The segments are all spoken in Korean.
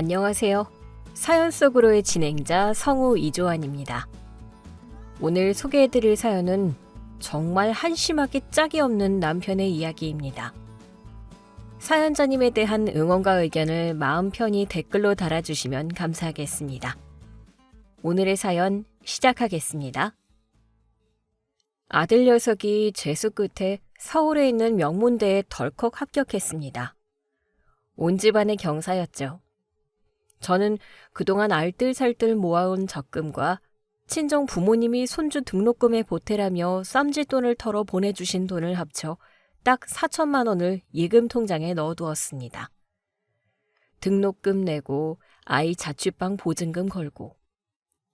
안녕하세요. 사연 속으로의 진행자 성우 이조환입니다. 오늘 소개해드릴 사연은 정말 한심하게 짝이 없는 남편의 이야기입니다. 사연자님에 대한 응원과 의견을 마음 편히 댓글로 달아주시면 감사하겠습니다. 오늘의 사연 시작하겠습니다. 아들 녀석이 재수 끝에 서울에 있는 명문대에 덜컥 합격했습니다. 온 집안의 경사였죠. 저는 그동안 알뜰살뜰 모아온 적금과 친정 부모님이 손주 등록금에 보태라며 쌈짓돈을 털어 보내주신 돈을 합쳐 딱 4천만 원을 예금 통장에 넣어두었습니다. 등록금 내고 아이 자취방 보증금 걸고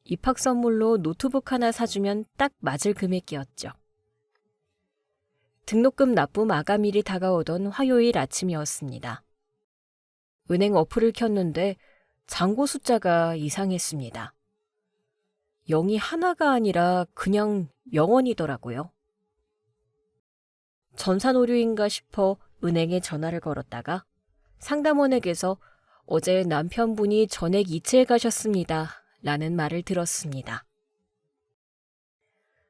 입학 선물로 노트북 하나 사주면 딱 맞을 금액이었죠. 등록금 납부 마감일이 다가오던 화요일 아침이었습니다. 은행 어플을 켰는데 잔고 숫자가 이상했습니다. 0이 하나가 아니라 그냥 0원이더라고요. 전산오류인가 싶어 은행에 전화를 걸었다가 상담원에게서 어제 남편분이 전액 이체해 가셨습니다. 라는 말을 들었습니다.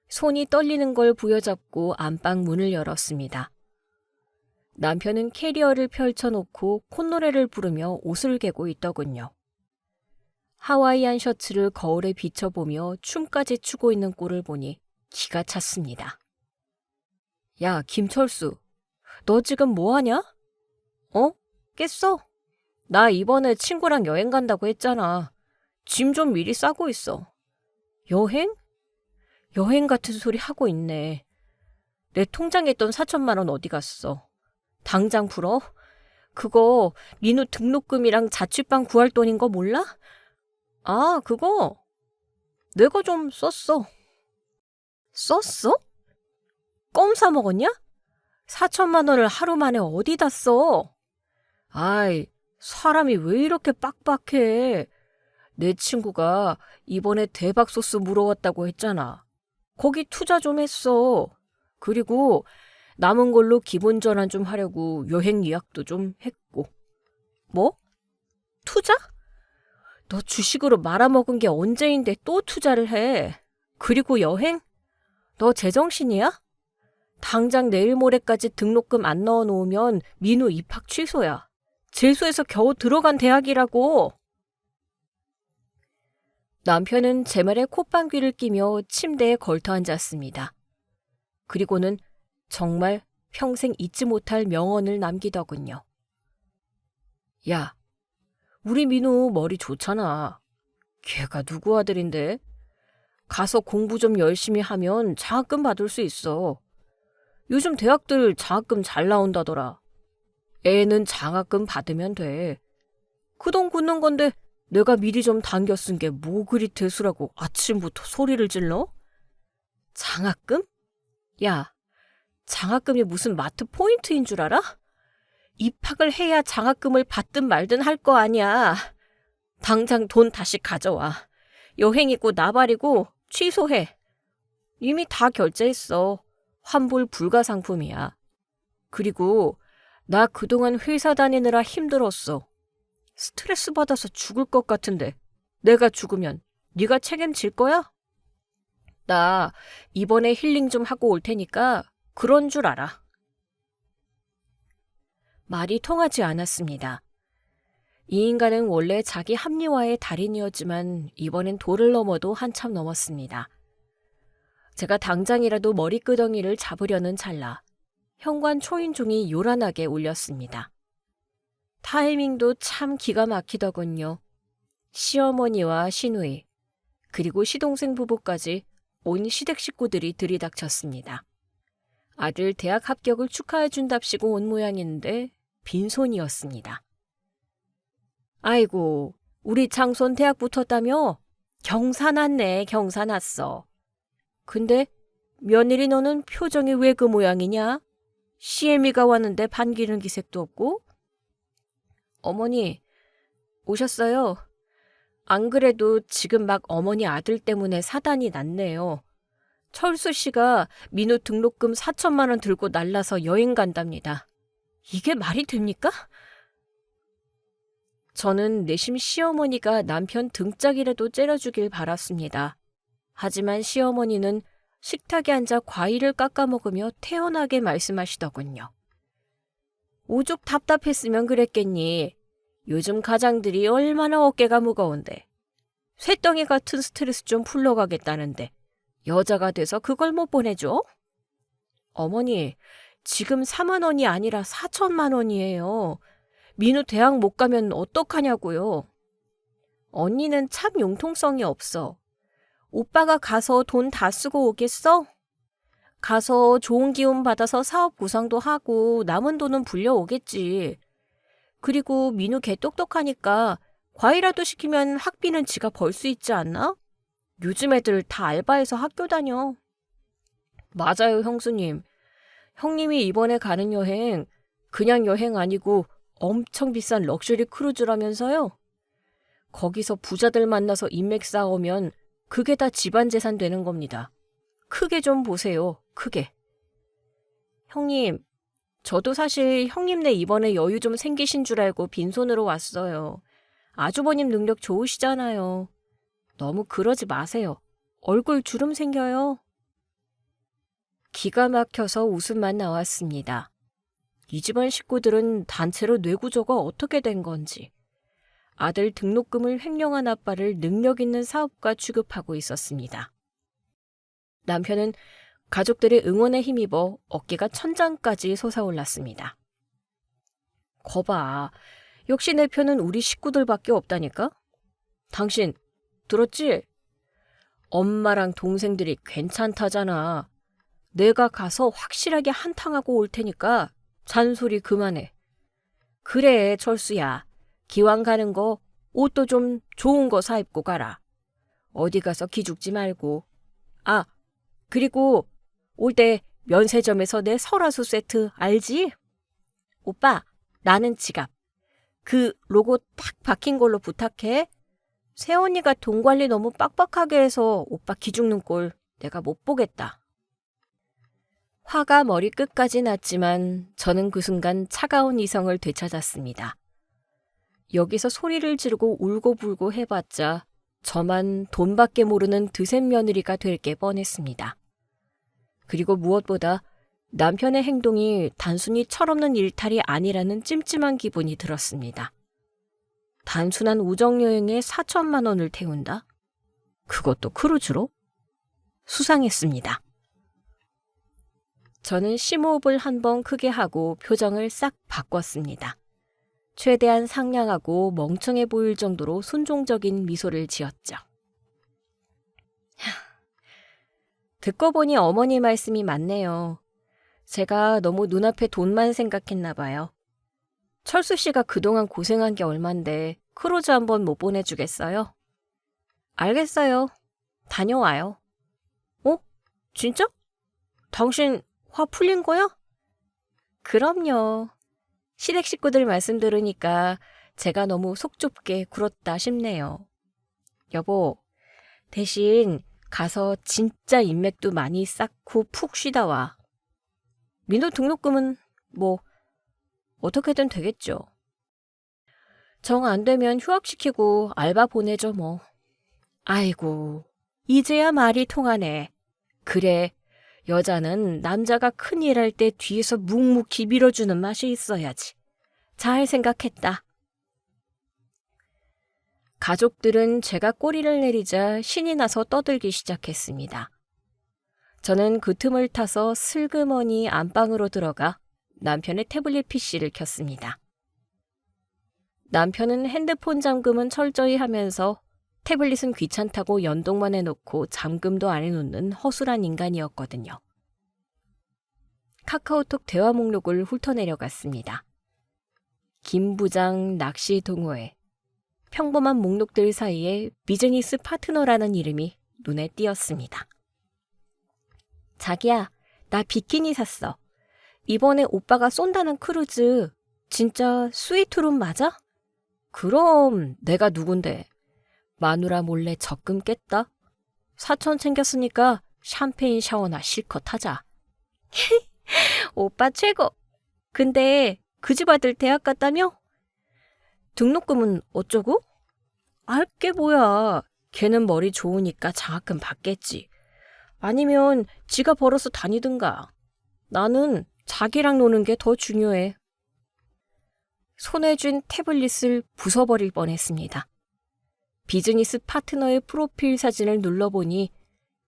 손이 떨리는 걸 부여잡고 안방 문을 열었습니다. 남편은 캐리어를 펼쳐놓고 콧노래를 부르며 옷을 개고 있더군요. 하와이안 셔츠를 거울에 비춰보며 춤까지 추고 있는 꼴을 보니 기가 찼습니다. 야, 김철수, 너 지금 뭐하냐? 깼어? 나 이번에 친구랑 여행 간다고 했잖아. 짐 좀 미리 싸고 있어. 여행? 여행 같은 소리 하고 있네. 내 통장에 있던 4천만 원 어디 갔어? 당장 풀어? 그거 민우 등록금이랑 자취방 구할 돈인 거 몰라? 아, 그거 내가 좀 썼어. 썼어? 껌 사 먹었냐? 4천만 원을 하루 만에 어디다 써? 아이, 사람이 왜 이렇게 빡빡해? 내 친구가 이번에 대박 소스 물어왔다고 했잖아. 거기 투자 좀 했어. 그리고 남은 걸로 기본 전환 좀 하려고 여행 예약도 좀 했고. 뭐? 투자? 너 주식으로 말아먹은 게 언제인데 또 투자를 해? 그리고 여행? 너 제정신이야? 당장 내일 모레까지 등록금 안 넣어놓으면 민우 입학 취소야. 재수해서 겨우 들어간 대학이라고. 남편은 제 말에 콧방귀를 끼며 침대에 걸터앉았습니다. 그리고는 정말 평생 잊지 못할 명언을 남기더군요. 야, 우리 민우 머리 좋잖아. 걔가 누구 아들인데? 가서 공부 좀 열심히 하면 장학금 받을 수 있어. 요즘 대학들 장학금 잘 나온다더라. 애는 장학금 받으면 돼. 그 돈 굳는 건데 내가 미리 좀 당겨 쓴 게 뭐 그리 대수라고 아침부터 소리를 질러? 장학금? 야, 장학금이 무슨 마트 포인트인 줄 알아? 입학을 해야 장학금을 받든 말든 할 거 아니야. 당장 돈 다시 가져와. 여행이고 나발이고 취소해. 이미 다 결제했어. 환불 불가 상품이야. 그리고 나 그동안 회사 다니느라 힘들었어. 스트레스 받아서 죽을 것 같은데 내가 죽으면 네가 책임질 거야? 나 이번에 힐링 좀 하고 올 테니까 그런 줄 알아. 말이 통하지 않았습니다. 이 인간은 원래 자기 합리화의 달인이었지만 이번엔 도를 넘어도 한참 넘었습니다. 제가 당장이라도 머리끄덩이를 잡으려는 찰나 현관 초인종이 요란하게 울렸습니다. 타이밍도 참 기가 막히더군요. 시어머니와 시누이, 그리고 시동생 부부까지 온 시댁 식구들이 들이닥쳤습니다. 아들 대학 합격을 축하해준답시고 온 모양인데 빈손이었습니다. 아이고, 우리 장손 대학 붙었다며? 경사 났네, 경사 났어. 근데 며느리 너는 표정이 왜 그 모양이냐? 시애미가 왔는데 반기는 기색도 없고? 어머니, 오셨어요? 안 그래도 지금 막 어머니 아들 때문에 사단이 났네요. 철수 씨가 민우 등록금 4천만 원 들고 날라서 여행 간답니다. 이게 말이 됩니까? 저는 내심 시어머니가 남편 등짝이라도 째려주길 바랐습니다. 하지만 시어머니는 식탁에 앉아 과일을 깎아 먹으며 태연하게 말씀하시더군요. 오죽 답답했으면 그랬겠니. 요즘 가장들이 얼마나 어깨가 무거운데. 쇳덩이 같은 스트레스 좀 풀러가겠다는데 여자가 돼서 그걸 못 보내줘? 어머니, 지금 4만 원이 아니라 4천만 원이에요. 민우 대학 못 가면 어떡하냐고요. 언니는 참 융통성이 없어. 오빠가 가서 돈 다 쓰고 오겠어? 가서 좋은 기운 받아서 사업 구상도 하고 남은 돈은 불려오겠지. 그리고 민우 개 똑똑하니까 과외라도 시키면 학비는 지가 벌 수 있지 않나? 요즘 애들 다 알바해서 학교 다녀. 맞아요, 형수님. 형님이 이번에 가는 여행 그냥 여행 아니고 엄청 비싼 럭셔리 크루즈라면서요? 거기서 부자들 만나서 인맥 쌓아오면 그게 다 집안 재산 되는 겁니다. 크게 좀 보세요, 크게. 형님, 저도 사실 형님네 이번에 여유 좀 생기신 줄 알고 빈손으로 왔어요. 아주버님 능력 좋으시잖아요. 너무 그러지 마세요. 얼굴 주름 생겨요. 기가 막혀서 웃음만 나왔습니다. 이 집안 식구들은 단체로 뇌구조가 어떻게 된 건지. 아들 등록금을 횡령한 아빠를 능력 있는 사업가 취급하고 있었습니다. 남편은 가족들의 응원에 힘입어 어깨가 천장까지 솟아올랐습니다. 거봐, 역시 내 편은 우리 식구들밖에 없다니까? 당신 들었지? 엄마랑 동생들이 괜찮다잖아. 내가 가서 확실하게 한탕하고 올 테니까 잔소리 그만해. 그래, 철수야. 기왕 가는 거 옷도 좀 좋은 거 사입고 가라. 어디 가서 기죽지 말고. 아, 그리고 올 때 면세점에서 내 설화수 세트 알지? 오빠, 나는 지갑. 그 로고 딱 박힌 걸로 부탁해. 새언니가 돈 관리 너무 빡빡하게 해서 오빠 기죽는 꼴 내가 못 보겠다. 화가 머리끝까지 났지만 저는 그 순간 차가운 이성을 되찾았습니다. 여기서 소리를 지르고 울고불고 해봤자 저만 돈밖에 모르는 드센 며느리가 될 게 뻔했습니다. 그리고 무엇보다 남편의 행동이 단순히 철없는 일탈이 아니라는 찜찜한 기분이 들었습니다. 단순한 우정여행에 4천만 원을 태운다? 그것도 크루즈로? 수상했습니다. 저는 심호흡을 한번 크게 하고 표정을 싹 바꿨습니다. 최대한 상냥하고 멍청해 보일 정도로 순종적인 미소를 지었죠. 듣고 보니 어머니 말씀이 맞네요. 제가 너무 눈앞에 돈만 생각했나 봐요. 철수 씨가 그동안 고생한 게 얼만데 크루즈 한번 못 보내주겠어요? 알겠어요. 다녀와요. 어? 진짜? 당신 화 풀린 거야? 그럼요. 시댁 식구들 말씀 들으니까 제가 너무 속 좁게 굴었다 싶네요. 여보, 대신 가서 진짜 인맥도 많이 쌓고 푹 쉬다 와. 민호 등록금은 뭐 어떻게든 되겠죠. 정 안 되면 휴학시키고 알바 보내죠 뭐. 아이고, 이제야 말이 통하네. 그래, 여자는 남자가 큰일 할 때 뒤에서 묵묵히 밀어주는 맛이 있어야지. 잘 생각했다. 가족들은 제가 꼬리를 내리자 신이 나서 떠들기 시작했습니다. 저는 그 틈을 타서 슬그머니 안방으로 들어가 남편의 태블릿 PC를 켰습니다. 남편은 핸드폰 잠금은 철저히 하면서 태블릿은 귀찮다고 연동만 해놓고 잠금도 안 해놓는 허술한 인간이었거든요. 카카오톡 대화 목록을 훑어내려갔습니다. 김 부장 낚시 동호회. 평범한 목록들 사이에 비즈니스 파트너라는 이름이 눈에 띄었습니다. 자기야, 나 비키니 샀어. 이번에 오빠가 쏜다는 크루즈 진짜 스위트룸 맞아? 그럼 내가 누군데. 마누라 몰래 적금 깼다. 4천 챙겼으니까 샴페인 샤워나 실컷 하자. 오빠 최고. 근데 그 집 아들 대학 갔다며? 등록금은 어쩌고? 알게 뭐야. 걔는 머리 좋으니까 장학금 받겠지. 아니면 지가 벌어서 다니든가. 나는 자기랑 노는 게 더 중요해. 손에 쥔 태블릿을 부숴버릴 뻔했습니다. 비즈니스 파트너의 프로필 사진을 눌러보니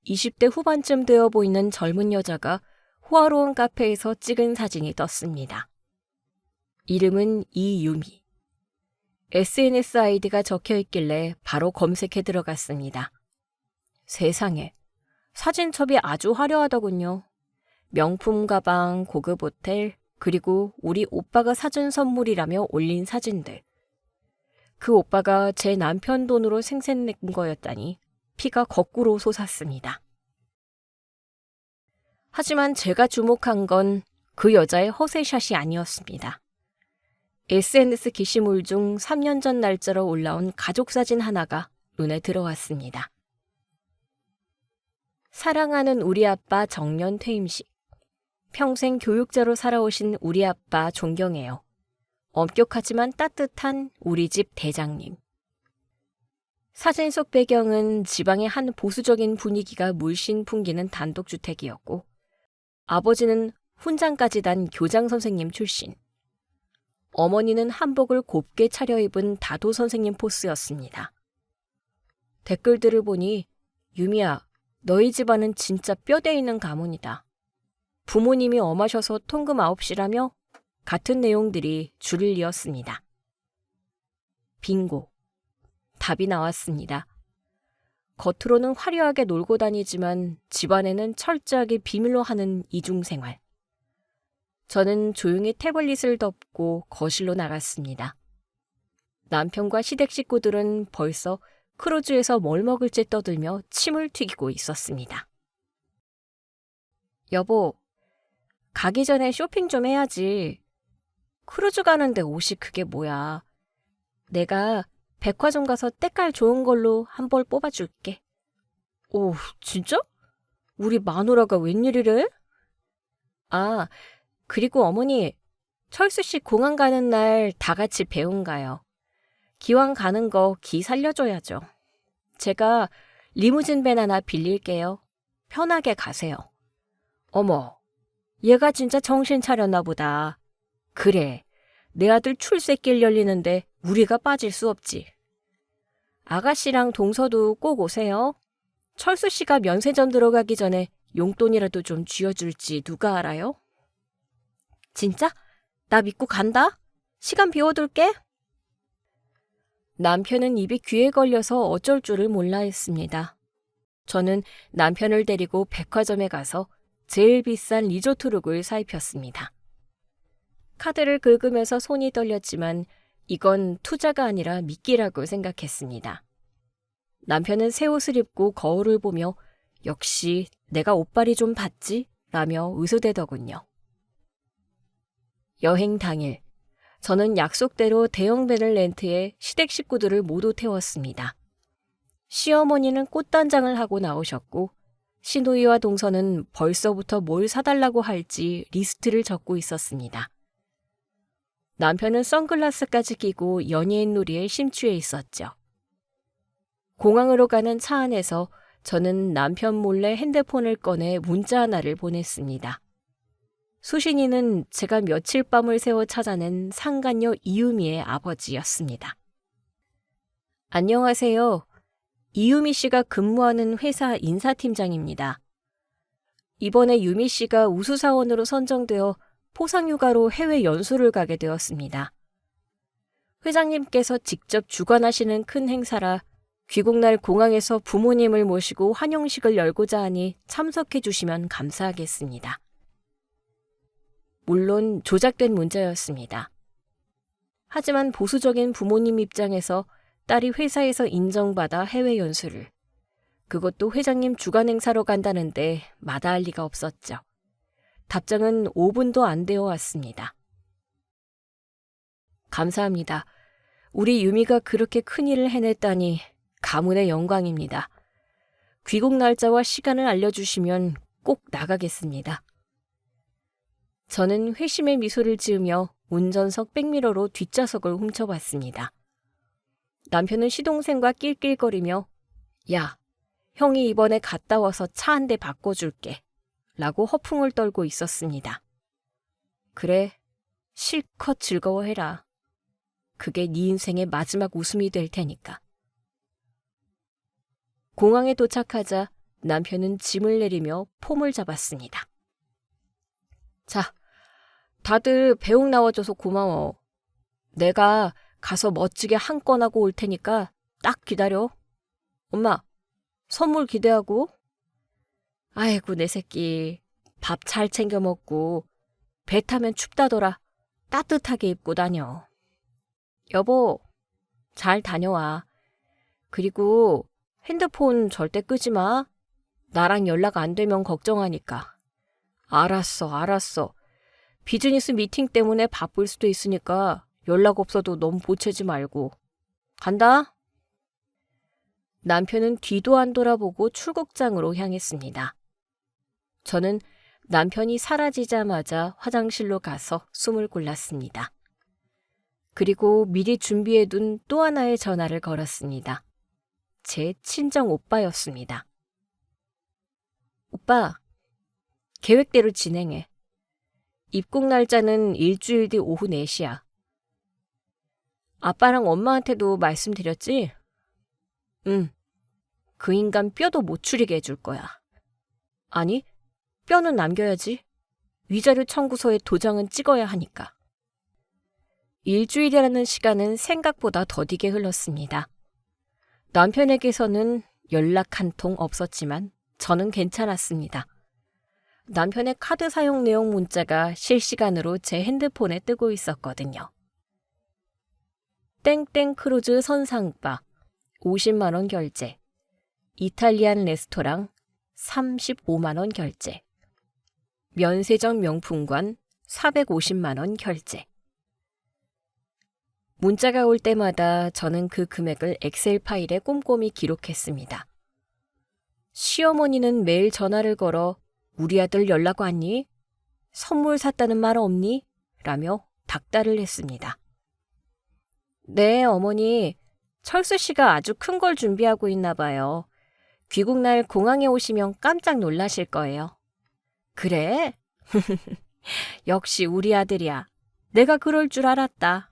20대 후반쯤 되어 보이는 젊은 여자가 호화로운 카페에서 찍은 사진이 떴습니다. 이름은 이유미. SNS 아이디가 적혀 있길래 바로 검색해 들어갔습니다. 세상에, 사진첩이 아주 화려하더군요. 명품 가방, 고급 호텔, 그리고 우리 오빠가 사준 선물이라며 올린 사진들. 그 오빠가 제 남편 돈으로 생색낸 거였다니 피가 거꾸로 솟았습니다. 하지만 제가 주목한 건 그 여자의 허세샷이 아니었습니다. SNS 게시물 중 3년 전 날짜로 올라온 가족사진 하나가 눈에 들어왔습니다. 사랑하는 우리 아빠 정년 퇴임식. 평생 교육자로 살아오신 우리 아빠 존경해요. 엄격하지만 따뜻한 우리 집 대장님. 사진 속 배경은 지방의 한 보수적인 분위기가 물씬 풍기는 단독주택이었고 아버지는 훈장까지 단 교장 선생님 출신. 어머니는 한복을 곱게 차려입은 다도 선생님 포스였습니다. 댓글들을 보니 유미야, 너희 집안은 진짜 뼈대 있는 가문이다. 부모님이 엄하셔서 통금 9시라며 같은 내용들이 줄을 이었습니다. 빙고. 답이 나왔습니다. 겉으로는 화려하게 놀고 다니지만 집안에는 철저하게 비밀로 하는 이중생활. 저는 조용히 태블릿을 덮고 거실로 나갔습니다. 남편과 시댁 식구들은 벌써 크루즈에서 뭘 먹을지 떠들며 침을 튀기고 있었습니다. 여보, 가기 전에 쇼핑 좀 해야지. 크루즈 가는데 옷이 그게 뭐야. 내가 백화점 가서 때깔 좋은 걸로 한 벌 뽑아줄게. 오, 진짜? 우리 마누라가 웬일이래? 아, 그리고 어머니, 철수 씨 공항 가는 날 다 같이 배웅 가요. 기왕 가는 거 기 살려줘야죠. 제가 리무진 밴 하나 빌릴게요. 편하게 가세요. 어머, 얘가 진짜 정신 차렸나 보다. 그래, 내 아들 출세길 열리는데 우리가 빠질 수 없지. 아가씨랑 동서도 꼭 오세요. 철수 씨가 면세점 들어가기 전에 용돈이라도 좀 쥐어줄지 누가 알아요? 진짜? 나 믿고 간다. 시간 비워둘게. 남편은 입이 귀에 걸려서 어쩔 줄을 몰라 했습니다. 저는 남편을 데리고 백화점에 가서 제일 비싼 리조트룩을 사입혔습니다. 카드를 긁으면서 손이 떨렸지만 이건 투자가 아니라 미끼라고 생각했습니다. 남편은 새 옷을 입고 거울을 보며 역시 내가 옷빨이 좀 봤지? 라며 의소대더군요. 여행 당일, 저는 약속대로 대형 밴을 렌트해 시댁 식구들을 모두 태웠습니다. 시어머니는 꽃단장을 하고 나오셨고 시누이와 동서는 벌써부터 뭘 사달라고 할지 리스트를 적고 있었습니다. 남편은 선글라스까지 끼고 연예인 놀이에 심취해 있었죠. 공항으로 가는 차 안에서 저는 남편 몰래 핸드폰을 꺼내 문자 하나를 보냈습니다. 수신이는 제가 며칠 밤을 새워 찾아낸 상간녀 이유미의 아버지였습니다. 안녕하세요. 이유미 씨가 근무하는 회사 인사팀장입니다. 이번에 유미 씨가 우수사원으로 선정되어 포상휴가로 해외 연수를 가게 되었습니다. 회장님께서 직접 주관하시는 큰 행사라 귀국날 공항에서 부모님을 모시고 환영식을 열고자 하니 참석해 주시면 감사하겠습니다. 물론 조작된 문자였습니다. 하지만 보수적인 부모님 입장에서 딸이 회사에서 인정받아 해외 연수를, 그것도 회장님 주관 행사로 간다는데 마다할 리가 없었죠. 답장은 5분도 안 되어 왔습니다. 감사합니다. 우리 유미가 그렇게 큰일을 해냈다니 가문의 영광입니다. 귀국 날짜와 시간을 알려주시면 꼭 나가겠습니다. 저는 회심의 미소를 지으며 운전석 백미러로 뒷좌석을 훔쳐봤습니다. 남편은 시동생과 낄낄거리며 야, 형이 이번에 갔다 와서 차 한 대 바꿔줄게 라고 허풍을 떨고 있었습니다. 그래, 실컷 즐거워해라. 그게 네 인생의 마지막 웃음이 될 테니까. 공항에 도착하자 남편은 짐을 내리며 폼을 잡았습니다. 자, 다들 배웅 나와줘서 고마워. 내가 가서 멋지게 한 건 하고 올 테니까 딱 기다려. 엄마, 선물 기대하고. 아이고, 내 새끼. 밥 잘 챙겨 먹고 배 타면 춥다더라. 따뜻하게 입고 다녀. 여보, 잘 다녀와. 그리고 핸드폰 절대 끄지 마. 나랑 연락 안 되면 걱정하니까. 알았어. 비즈니스 미팅 때문에 바쁠 수도 있으니까 연락 없어도 너무 보채지 말고. 간다. 남편은 뒤도 안 돌아보고 출국장으로 향했습니다. 저는 남편이 사라지자마자 화장실로 가서 숨을 골랐습니다. 그리고 미리 준비해둔 또 하나의 전화를 걸었습니다. 제 친정 오빠였습니다. 오빠, 계획대로 진행해. 입국 날짜는 일주일 뒤 오후 4시야. 아빠랑 엄마한테도 말씀드렸지? 응. 그 인간 뼈도 못 추리게 해줄 거야. 아니, 뼈는 남겨야지. 위자료 청구서에 도장은 찍어야 하니까. 일주일이라는 시간은 생각보다 더디게 흘렀습니다. 남편에게서는 연락 한 통 없었지만 저는 괜찮았습니다. 남편의 카드 사용 내용 문자가 실시간으로 제 핸드폰에 뜨고 있었거든요. 땡땡 크루즈 선상바 50만 원 결제, 이탈리안 레스토랑 35만 원 결제, 면세점 명품관 450만 원 결제. 문자가 올 때마다 저는 그 금액을 엑셀 파일에 꼼꼼히 기록했습니다. 시어머니는 매일 전화를 걸어 우리 아들 연락 왔니? 선물 샀다는 말 없니? 라며 닥달을 했습니다. 네, 어머니. 철수 씨가 아주 큰 걸 준비하고 있나 봐요. 귀국날 공항에 오시면 깜짝 놀라실 거예요. 그래? 역시 우리 아들이야. 내가 그럴 줄 알았다.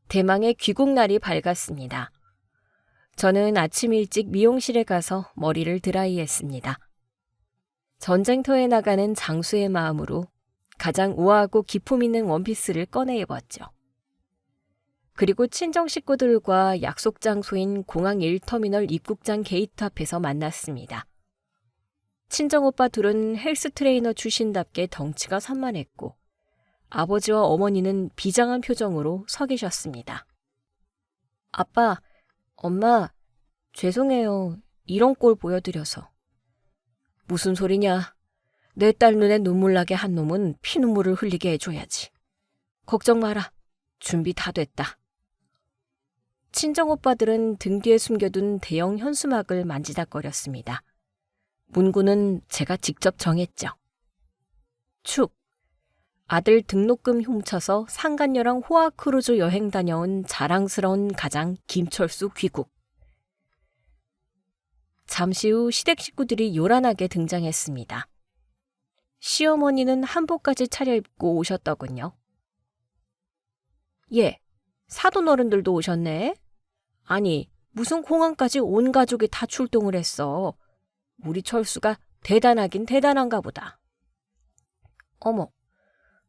대망의 귀국날이 밝았습니다. 저는 아침 일찍 미용실에 가서 머리를 드라이했습니다. 전쟁터에 나가는 장수의 마음으로 가장 우아하고 기품 있는 원피스를 꺼내 입었죠. 그리고 친정 식구들과 약속 장소인 공항 1터미널 입국장 게이트 앞에서 만났습니다. 친정 오빠 둘은 헬스 트레이너 출신답게 덩치가 산만했고 아버지와 어머니는 비장한 표정으로 서 계셨습니다. 아빠, 엄마, 죄송해요. 이런 꼴 보여드려서. 무슨 소리냐. 내 딸 눈에 눈물 나게 한 놈은 피눈물을 흘리게 해줘야지. 걱정 마라. 준비 다 됐다. 친정 오빠들은 등 뒤에 숨겨둔 대형 현수막을 만지작거렸습니다. 문구는 제가 직접 정했죠. 축. 아들 등록금 훔쳐서 상간녀랑 호화크루즈 여행 다녀온 자랑스러운 가장 김철수 귀국. 잠시 후 시댁 식구들이 요란하게 등장했습니다. 시어머니는 한복까지 차려입고 오셨더군요. 예, 사돈 어른들도 오셨네. 아니, 무슨 공항까지 온 가족이 다 출동을 했어. 우리 철수가 대단하긴 대단한가 보다. 어머,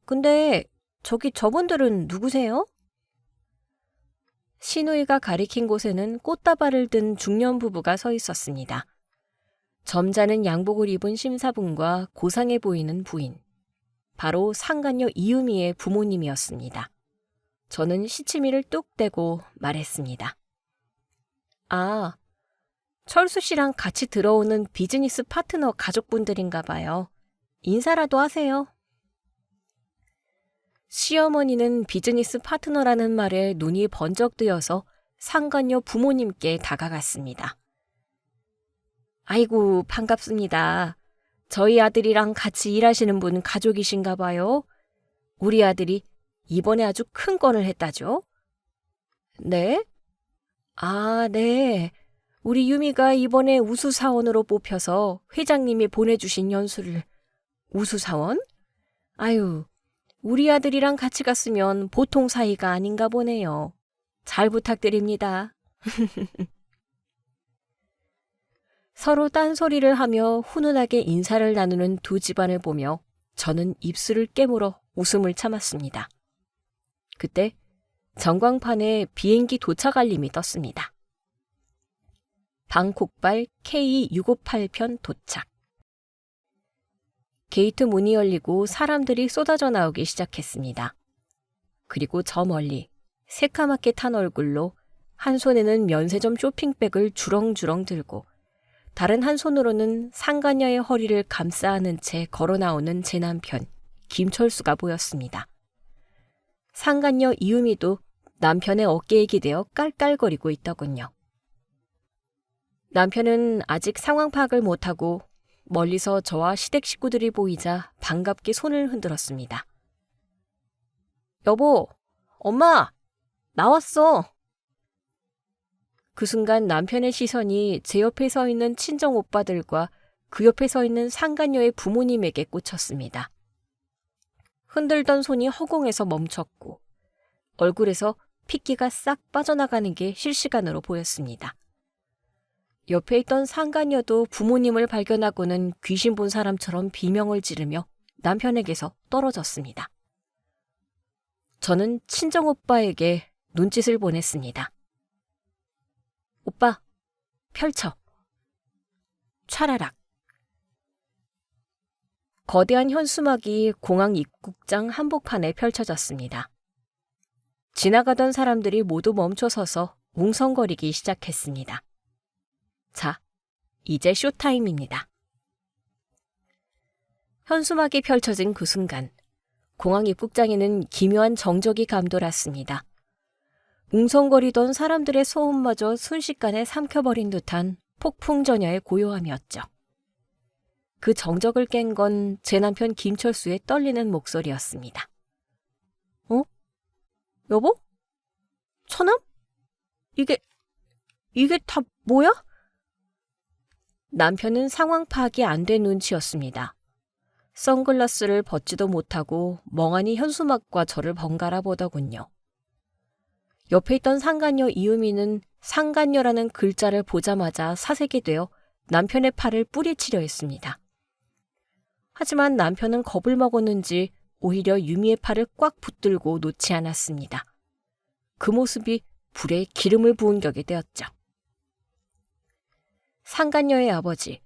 근데 저기 저분들은 누구세요? 시누이가 가리킨 곳에는 꽃다발을 든 중년 부부가 서 있었습니다. 점잖은 양복을 입은 심사분과 고상해 보이는 부인. 바로 상간녀 이유미의 부모님이었습니다. 저는 시치미를 뚝 떼고 말했습니다. 아, 철수 씨랑 같이 들어오는 비즈니스 파트너 가족분들인가 봐요. 인사라도 하세요. 시어머니는 비즈니스 파트너라는 말에 눈이 번쩍 뜨여서 상간녀 부모님께 다가갔습니다. 아이고, 반갑습니다. 저희 아들이랑 같이 일하시는 분 가족이신가 봐요. 우리 아들이 이번에 아주 큰 건을 했다죠. 네? 아, 네. 우리 유미가 이번에 우수사원으로 뽑혀서 회장님이 보내주신 연수를. 우수사원? 아유, 우리 아들이랑 같이 갔으면 보통 사이가 아닌가 보네요. 잘 부탁드립니다. 서로 딴소리를 하며 훈훈하게 인사를 나누는 두 집안을 보며 저는 입술을 깨물어 웃음을 참았습니다. 그때 전광판에 비행기 도착 알림이 떴습니다. 방콕발 K658편 도착. 게이트 문이 열리고 사람들이 쏟아져 나오기 시작했습니다. 그리고 저 멀리 새카맣게 탄 얼굴로 한 손에는 면세점 쇼핑백을 주렁주렁 들고 다른 한 손으로는 상간녀의 허리를 감싸 안은 채 걸어 나오는 제 남편 김철수가 보였습니다. 상간녀 이유미도 남편의 어깨에 기대어 깔깔거리고 있더군요. 남편은 아직 상황 파악을 못하고 멀리서 저와 시댁 식구들이 보이자 반갑게 손을 흔들었습니다. 여보, 엄마, 나왔어. 그 순간 남편의 시선이 제 옆에 서 있는 친정 오빠들과 그 옆에 서 있는 상간녀의 부모님에게 꽂혔습니다. 흔들던 손이 허공에서 멈췄고 얼굴에서 핏기가 싹 빠져나가는 게 실시간으로 보였습니다. 옆에 있던 상간녀도 부모님을 발견하고는 귀신 본 사람처럼 비명을 지르며 남편에게서 떨어졌습니다. 저는 친정오빠에게 눈짓을 보냈습니다. 오빠, 펼쳐. 촤라락. 거대한 현수막이 공항 입국장 한복판에 펼쳐졌습니다. 지나가던 사람들이 모두 멈춰서서 웅성거리기 시작했습니다. 자, 이제 쇼타임입니다. 현수막이 펼쳐진 그 순간 공항 입국장에는 기묘한 정적이 감돌았습니다. 웅성거리던 사람들의 소음마저 순식간에 삼켜버린 듯한 폭풍전야의 고요함이었죠. 그 정적을 깬 건 제 남편 김철수의 떨리는 목소리였습니다. 어? 여보? 처남? 이게 다 뭐야? 남편은 상황 파악이 안 된 눈치였습니다. 선글라스를 벗지도 못하고 멍하니 현수막과 저를 번갈아 보더군요. 옆에 있던 상간녀 이유미는 상간녀라는 글자를 보자마자 사색이 되어 남편의 팔을 뿌리치려 했습니다. 하지만 남편은 겁을 먹었는지 오히려 유미의 팔을 꽉 붙들고 놓지 않았습니다. 그 모습이 불에 기름을 부은 격이 되었죠. 상간녀의 아버지,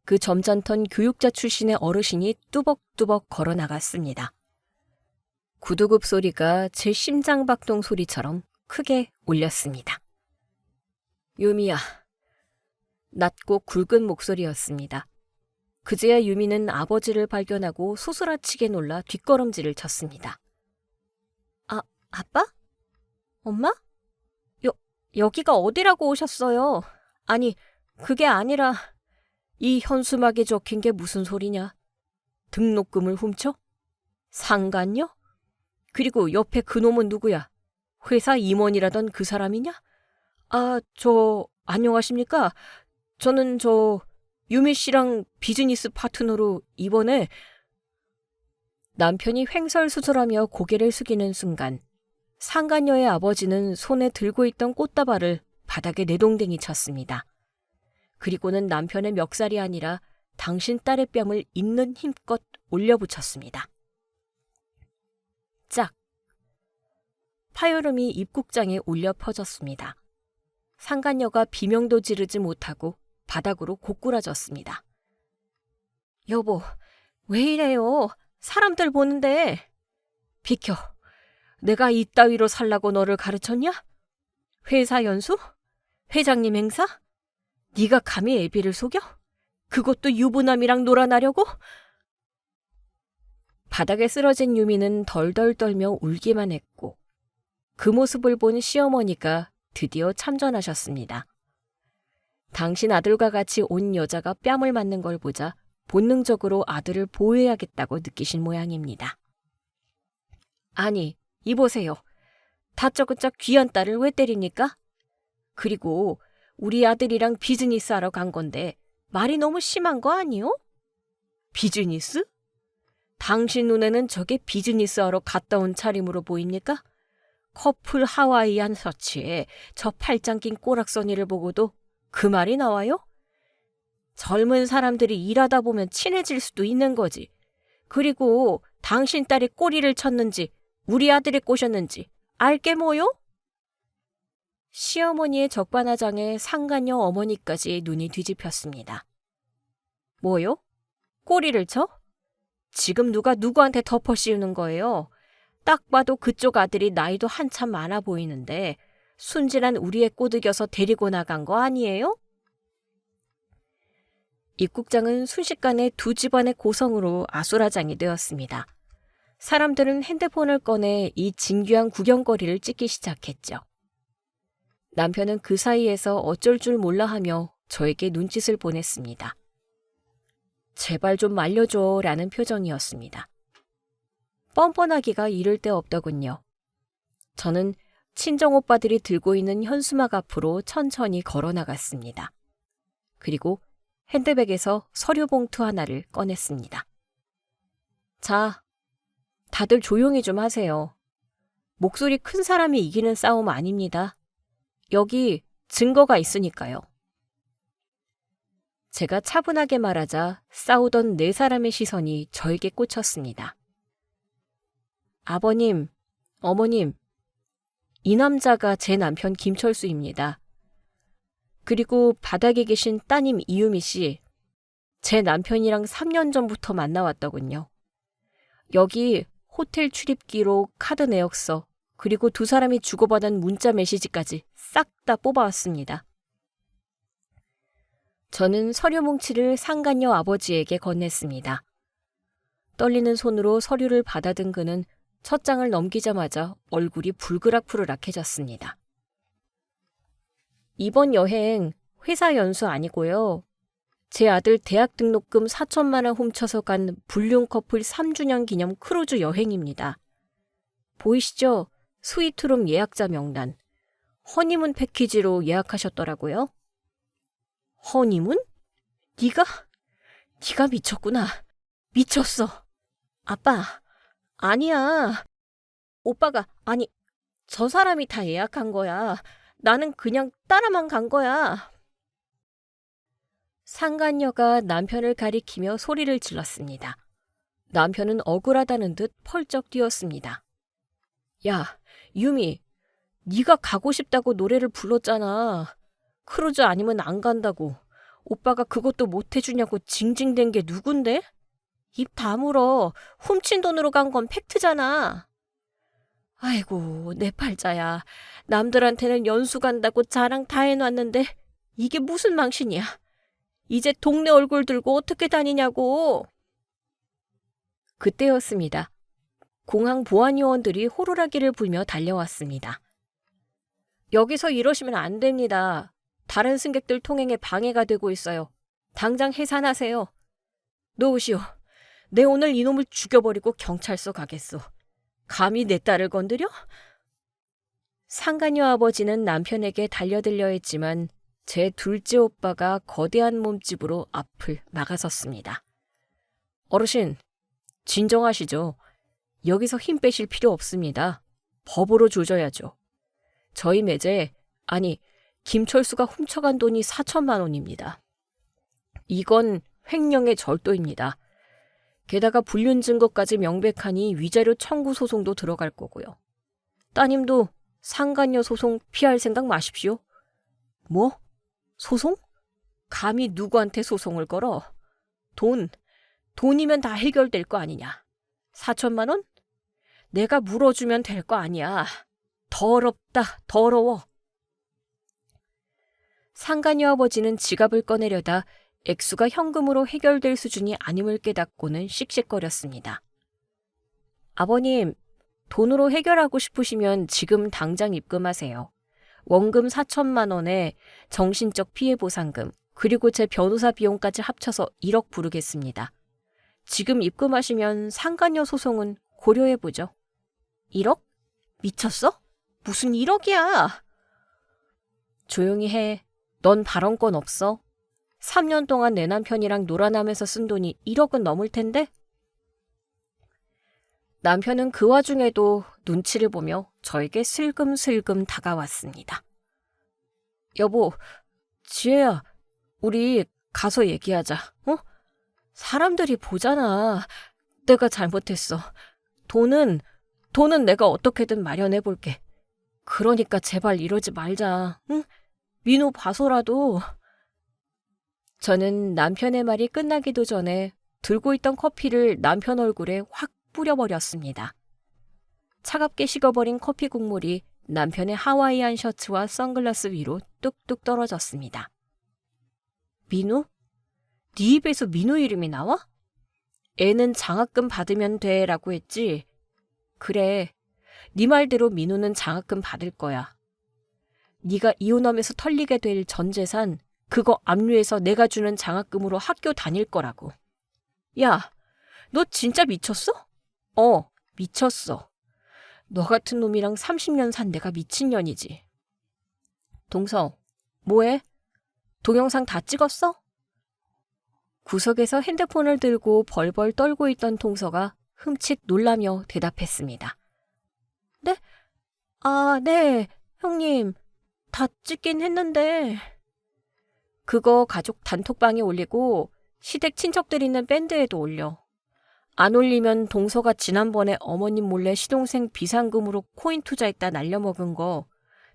그 점잖던 교육자 출신의 어르신이 뚜벅뚜벅 걸어 나갔습니다. 구두굽 소리가 제 심장박동 소리처럼 크게 울렸습니다. 유미야. 낮고 굵은 목소리였습니다. 그제야 유미는 아버지를 발견하고 소스라치게 놀라 뒷걸음질을 쳤습니다. 아빠? 엄마? 여기가 어디라고 오셨어요? 아니, 그게 아니라 이 현수막에 적힌 게 무슨 소리냐? 등록금을 훔쳐? 상간녀? 그리고 옆에 그놈은 누구야? 회사 임원이라던 그 사람이냐? 안녕하십니까? 저는 유미 씨랑 비즈니스 파트너로 이번에. 남편이 횡설수설하며 고개를 숙이는 순간 상간녀의 아버지는 손에 들고 있던 꽃다발을 바닥에 내동댕이 쳤습니다. 그리고는 남편의 멱살이 아니라 당신 딸의 뺨을 있는 힘껏 올려붙였습니다. 짝! 파열음이 입국장에 울려 퍼졌습니다. 상간녀가 비명도 지르지 못하고 바닥으로 고꾸라졌습니다. 여보, 왜 이래요? 사람들 보는데. 비켜. 내가 이따위로 살라고 너를 가르쳤냐? 회사 연수? 회장님 행사? 네가 감히 애비를 속여? 그것도 유부남이랑 놀아나려고? 바닥에 쓰러진 유미는 덜덜 떨며 울기만 했고 그 모습을 본 시어머니가 드디어 참전하셨습니다. 당신 아들과 같이 온 여자가 뺨을 맞는 걸 보자 본능적으로 아들을 보호해야겠다고 느끼신 모양입니다. 아니, 이보세요. 다짜고짜 귀한 딸을 왜 때립니까? 그리고 우리 아들이랑 비즈니스 하러 간 건데 말이 너무 심한 거 아니요? 비즈니스? 당신 눈에는 저게 비즈니스 하러 갔다 온 차림으로 보입니까? 커플 하와이안 셔츠에 저 팔짱 낀 꼬락서니를 보고도 그 말이 나와요? 젊은 사람들이 일하다 보면 친해질 수도 있는 거지. 그리고 당신 딸이 꼬리를 쳤는지 우리 아들이 꼬셨는지 알게 뭐요? 시어머니의 적반하장에 상간녀 어머니까지 눈이 뒤집혔습니다. 뭐요? 꼬리를 쳐? 지금 누가 누구한테 덮어 씌우는 거예요? 딱 봐도 그쪽 아들이 나이도 한참 많아 보이는데 순진한 우리에 꼬드겨서 데리고 나간 거 아니에요? 입국장은 순식간에 두 집안의 고성으로 아수라장이 되었습니다. 사람들은 핸드폰을 꺼내 이 진귀한 구경거리를 찍기 시작했죠. 남편은 그 사이에서 어쩔 줄 몰라 하며 저에게 눈짓을 보냈습니다. 제발 좀 말려줘 라는 표정이었습니다. 뻔뻔하기가 이를 데 없더군요. 저는 친정오빠들이 들고 있는 현수막 앞으로 천천히 걸어 나갔습니다. 그리고 핸드백에서 서류 봉투 하나를 꺼냈습니다. 자, 다들 조용히 좀 하세요. 목소리 큰 사람이 이기는 싸움 아닙니다. 여기 증거가 있으니까요. 제가 차분하게 말하자 싸우던 네 사람의 시선이 저에게 꽂혔습니다. 아버님, 어머님, 이 남자가 제 남편 김철수입니다. 그리고 바닥에 계신 따님 이유미 씨, 제 남편이랑 3년 전부터 만나왔더군요. 여기 호텔 출입기록, 카드 내역서, 그리고 두 사람이 주고받은 문자 메시지까지 싹 다 뽑아왔습니다. 저는 서류 뭉치를 상간녀 아버지에게 건넸습니다. 떨리는 손으로 서류를 받아든 그는 첫 장을 넘기자마자 얼굴이 불그락불그락해졌습니다. 이번 여행 회사 연수 아니고요. 제 아들 대학 등록금 4천만 원 훔쳐서 간 불륜 커플 3주년 기념 크루즈 여행입니다. 보이시죠? 스위트룸 예약자 명단. 허니문 패키지로 예약하셨더라고요. 허니문? 네가 미쳤구나. 미쳤어. 아빠, 아니야. 오빠가, 아니, 저 사람이 다 예약한 거야. 나는 그냥 따라만 간 거야. 상간녀가 남편을 가리키며 소리를 질렀습니다. 남편은 억울하다는 듯 펄쩍 뛰었습니다. 야, 유미, 네가 가고 싶다고 노래를 불렀잖아. 크루즈 아니면 안 간다고. 오빠가 그것도 못 해주냐고 징징댄 게 누군데? 입 다물어. 훔친 돈으로 간 건 팩트잖아. 아이고, 내 팔자야. 남들한테는 연수 간다고 자랑 다 해놨는데 이게 무슨 망신이야. 이제 동네 얼굴 들고 어떻게 다니냐고. 그때였습니다. 공항 보안요원들이 호루라기를 불며 달려왔습니다. 여기서 이러시면 안 됩니다. 다른 승객들 통행에 방해가 되고 있어요. 당장 해산하세요. 놓으시오. 내 오늘 이놈을 죽여버리고 경찰서 가겠소. 감히 내 딸을 건드려? 상간녀 아버지는 남편에게 달려들려 했지만 제 둘째 오빠가 거대한 몸집으로 앞을 막아섰습니다. 어르신, 진정하시죠. 여기서 힘 빼실 필요 없습니다. 법으로 조져야죠. 저희 매제, 아니 김철수가 훔쳐간 돈이 4천만 원입니다. 이건 횡령의 절도입니다. 게다가 불륜 증거까지 명백하니 위자료 청구 소송도 들어갈 거고요. 따님도 상간녀 소송 피할 생각 마십시오. 뭐? 소송? 감히 누구한테 소송을 걸어? 돈이면 다 해결될 거 아니냐. 4천만 원? 내가 물어주면 될 거 아니야. 더럽다, 더러워. 상간녀 아버지는 지갑을 꺼내려다 액수가 현금으로 해결될 수준이 아님을 깨닫고는 씩씩거렸습니다. 아버님, 돈으로 해결하고 싶으시면 지금 당장 입금하세요. 원금 4천만 원에 정신적 피해 보상금, 그리고 제 변호사 비용까지 합쳐서 1억 부르겠습니다. 지금 입금하시면 상간녀 소송은 고려해보죠. 1억? 미쳤어? 무슨 1억이야? 조용히 해. 넌 발언권 없어. 3년 동안 내 남편이랑 놀아나면서 쓴 돈이 1억은 넘을 텐데? 남편은 그 와중에도 눈치를 보며 저에게 슬금슬금 다가왔습니다. 여보, 지혜야, 우리 가서 얘기하자. 어? 사람들이 보잖아. 내가 잘못했어. 돈은 내가 어떻게든 마련해 볼게. 그러니까 제발 이러지 말자. 응? 민호 봐서라도. 저는 남편의 말이 끝나기도 전에 들고 있던 커피를 남편 얼굴에 확 뿌려버렸습니다. 차갑게 식어버린 커피 국물이 남편의 하와이안 셔츠와 선글라스 위로 뚝뚝 떨어졌습니다. 민우? 네 입에서 민우 이름이 나와? 애는 장학금 받으면 돼 라고 했지? 그래, 네 말대로 민우는 장학금 받을 거야. 네가 이혼하면서 털리게 될 전 재산 그거 압류해서 내가 주는 장학금으로 학교 다닐 거라고. 야, 너 진짜 미쳤어? 미쳤어. 너 같은 놈이랑 30년 산 내가 미친년이지. 동서, 뭐해? 동영상 다 찍었어? 구석에서 핸드폰을 들고 벌벌 떨고 있던 동서가 흠칫 놀라며 대답했습니다. 네? 네, 형님. 다 찍긴 했는데. 그거 가족 단톡방에 올리고 시댁 친척들 있는 밴드에도 올려. 안 올리면 동서가 지난번에 어머님 몰래 시동생 비상금으로 코인 투자했다 날려먹은 거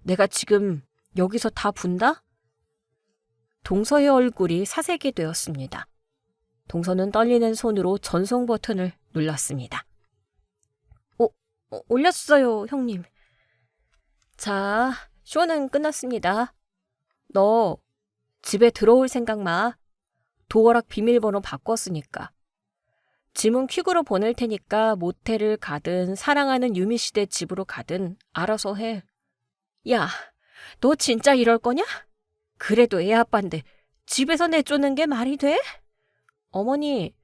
내가 지금 여기서 다 분다? 동서의 얼굴이 사색이 되었습니다. 동서는 떨리는 손으로 전송 버튼을 눌렀습니다. 올렸어요, 형님. 자, 쇼는 끝났습니다. 너 집에 들어올 생각 마. 도어락 비밀번호 바꿨으니까. 짐은 퀵으로 보낼 테니까 모텔을 가든 사랑하는 유미 씨네 집으로 가든 알아서 해. 야, 너 진짜 이럴 거냐? 그래도 애 아빠인데 집에서 내쫓는 게 말이 돼? 어머니,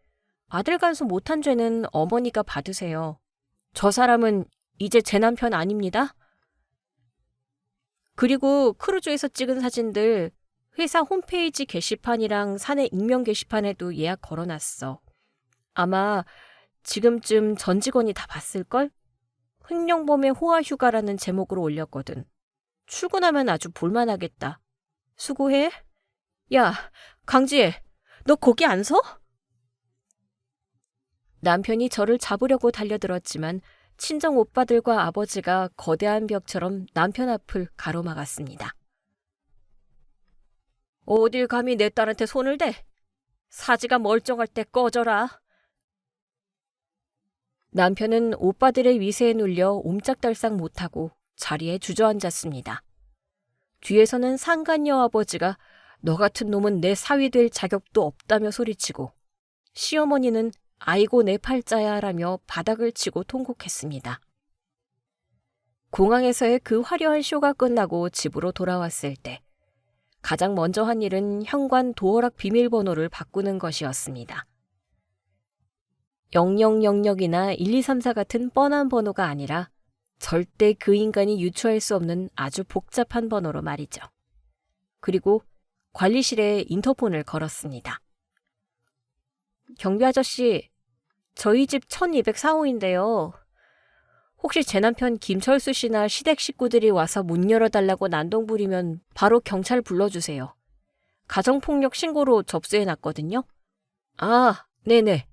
아들 간수 못한 죄는 어머니가 받으세요. 저 사람은 이제 제 남편 아닙니다. 그리고 크루즈에서 찍은 사진들 회사 홈페이지 게시판이랑 사내 익명 게시판에도 예약 걸어놨어. 아마 지금쯤 전 직원이 다 봤을걸? 횡령범의 호화휴가라는 제목으로 올렸거든. 출근하면 아주 볼만하겠다. 수고해. 야, 강지혜, 너 거기 안 서? 남편이 저를 잡으려고 달려들었지만 친정 오빠들과 아버지가 거대한 벽처럼 남편 앞을 가로막았습니다. 어딜 감히 내 딸한테 손을 대? 사지가 멀쩡할 때 꺼져라. 남편은 오빠들의 위세에 눌려 옴짝달싹 못하고 자리에 주저앉았습니다. 뒤에서는 상간녀 아버지가 너 같은 놈은 내 사위 될 자격도 없다며 소리치고 시어머니는 아이고 내 팔자야 라며 바닥을 치고 통곡했습니다. 공항에서의 그 화려한 쇼가 끝나고 집으로 돌아왔을 때 가장 먼저 한 일은 현관 도어락 비밀번호를 바꾸는 것이었습니다. 0000이나 1234 같은 뻔한 번호가 아니라 절대 그 인간이 유추할 수 없는 아주 복잡한 번호로 말이죠. 그리고 관리실에 인터폰을 걸었습니다. 경비 아저씨, 저희 집 1204호인데요. 혹시 제 남편 김철수 씨나 시댁 식구들이 와서 문 열어달라고 난동 부리면 바로 경찰 불러주세요. 가정폭력 신고로 접수해놨거든요. 네네.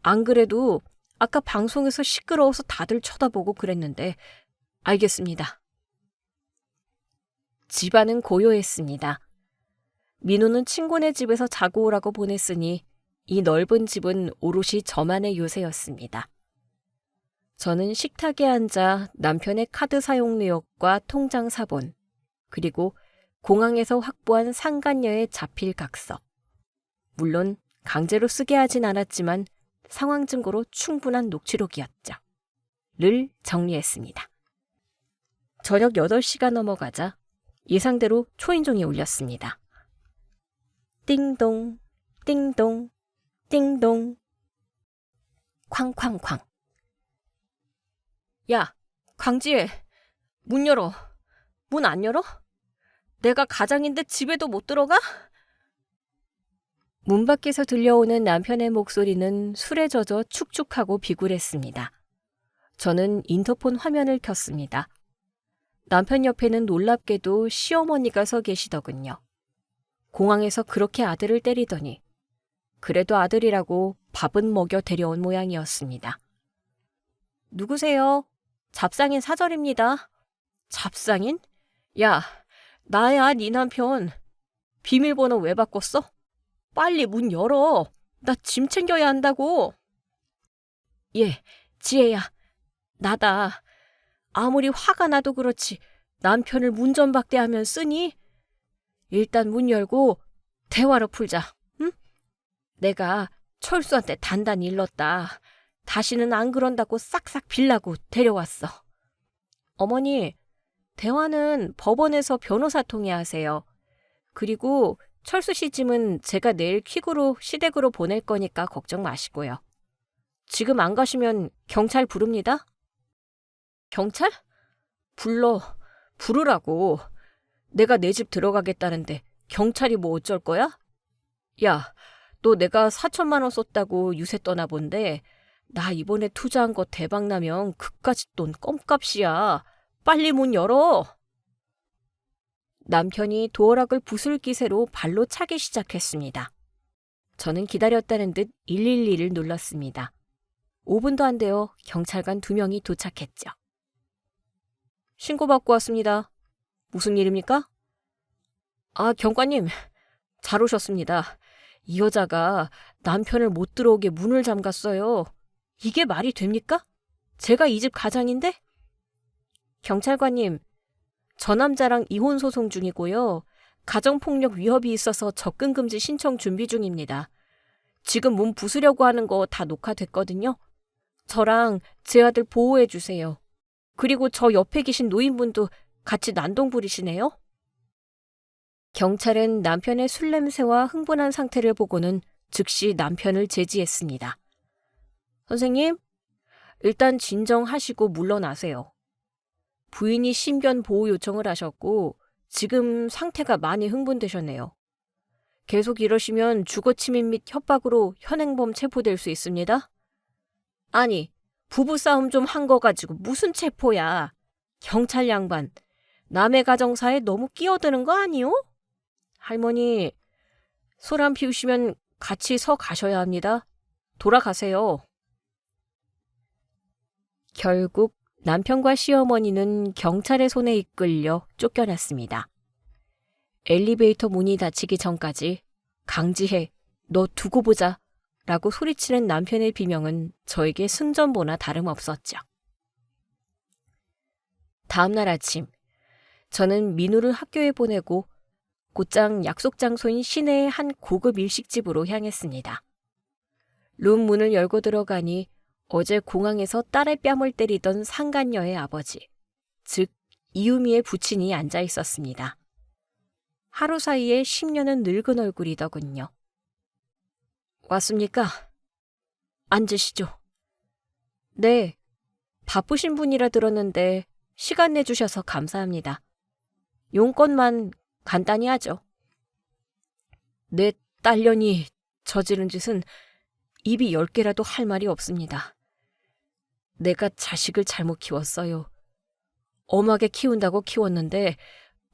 안 그래도 아까 방송에서 시끄러워서 다들 쳐다보고 그랬는데 알겠습니다. 집안은 고요했습니다. 민호는 친구네 집에서 자고 오라고 보냈으니 이 넓은 집은 오롯이 저만의 요새였습니다. 저는 식탁에 앉아 남편의 카드 사용 내역과 통장 사본, 그리고 공항에서 확보한 상간녀의 자필 각서. 물론 강제로 쓰게 하진 않았지만 상황 증거로 충분한 녹취록이었죠. 를 정리했습니다. 저녁 8시가 넘어가자 예상대로 초인종이 울렸습니다. 띵동, 띵동, 띵동. 쾅쾅쾅. 야, 광지혜, 문 열어. 문 안 열어? 내가 가장인데 집에도 못 들어가? 문 밖에서 들려오는 남편의 목소리는 술에 젖어 축축하고 비굴했습니다. 저는 인터폰 화면을 켰습니다. 남편 옆에는 놀랍게도 시어머니가 서 계시더군요. 공항에서 그렇게 아들을 때리더니 그래도 아들이라고 밥은 먹여 데려온 모양이었습니다. 누구세요? 잡상인 사절입니다. 잡상인? 야, 나야 네 남편. 비밀번호 왜 바꿨어? 빨리 문 열어. 나 짐 챙겨야 한다고. 예, 지혜야. 나다. 아무리 화가 나도 그렇지 남편을 문전박대하면 쓰니? 일단 문 열고 대화로 풀자. 응? 내가 철수한테 단단히 일렀다. 다시는 안 그런다고 싹싹 빌라고 데려왔어. 어머니, 대화는 법원에서 변호사 통해하세요. 그리고 철수 씨 짐은 제가 내일 퀵으로 시댁으로 보낼 거니까 걱정 마시고요. 지금 안 가시면 경찰 부릅니다. 경찰? 부르라고. 내가 내 집 들어가겠다는데 경찰이 뭐 어쩔 거야? 야, 너 내가 4천만 원 썼다고 유세 떠나 본데 나 이번에 투자한 거 대박 나면 그까짓 돈 껌값이야. 빨리 문 열어. 남편이 도어락을 부술 기세로 발로 차기 시작했습니다. 저는 기다렸다는 듯 112를 눌렀습니다. 5분도 안 되어 경찰관 2명이 도착했죠. 신고받고 왔습니다. 무슨 일입니까? 아, 경관님, 잘 오셨습니다. 이 여자가 남편을 못 들어오게 문을 잠갔어요. 이게 말이 됩니까? 제가 이 집 가장인데? 경찰관님, 저 남자랑 이혼 소송 중이고요. 가정폭력 위협이 있어서 접근금지 신청 준비 중입니다. 지금 문 부수려고 하는 거 다 녹화됐거든요. 저랑 제 아들 보호해 주세요. 그리고 저 옆에 계신 노인분도 같이 난동 부리시네요. 경찰은 남편의 술 냄새와 흥분한 상태를 보고는 즉시 남편을 제지했습니다. 선생님, 일단 진정하시고 물러나세요. 부인이 신변 보호 요청을 하셨고 지금 상태가 많이 흥분되셨네요. 계속 이러시면 주거침입 및 협박으로 현행범 체포될 수 있습니다. 아니, 부부싸움 좀 한 거 가지고 무슨 체포야. 경찰 양반, 남의 가정사에 너무 끼어드는 거 아니요? 할머니, 소란 피우시면 같이 서 가셔야 합니다. 돌아가세요. 결국 남편과 시어머니는 경찰의 손에 이끌려 쫓겨났습니다. 엘리베이터 문이 닫히기 전까지 강지혜, 너 두고 보자 라고 소리치는 남편의 비명은 저에게 승전보나 다름없었죠. 다음 날 아침, 저는 민우를 학교에 보내고 곧장 약속 장소인 시내의 한 고급 일식집으로 향했습니다. 룸 문을 열고 들어가니 어제 공항에서 딸의 뺨을 때리던 상간녀의 아버지, 즉 이유미의 부친이 앉아 있었습니다. 하루 사이에 10년은 늙은 얼굴이더군요. 왔습니까? 앉으시죠. 네, 바쁘신 분이라 들었는데 시간 내주셔서 감사합니다. 용건만 간단히 하죠. 내 딸년이 저지른 짓은 입이 10개라도 할 말이 없습니다. 내가 자식을 잘못 키웠어요. 엄하게 키운다고 키웠는데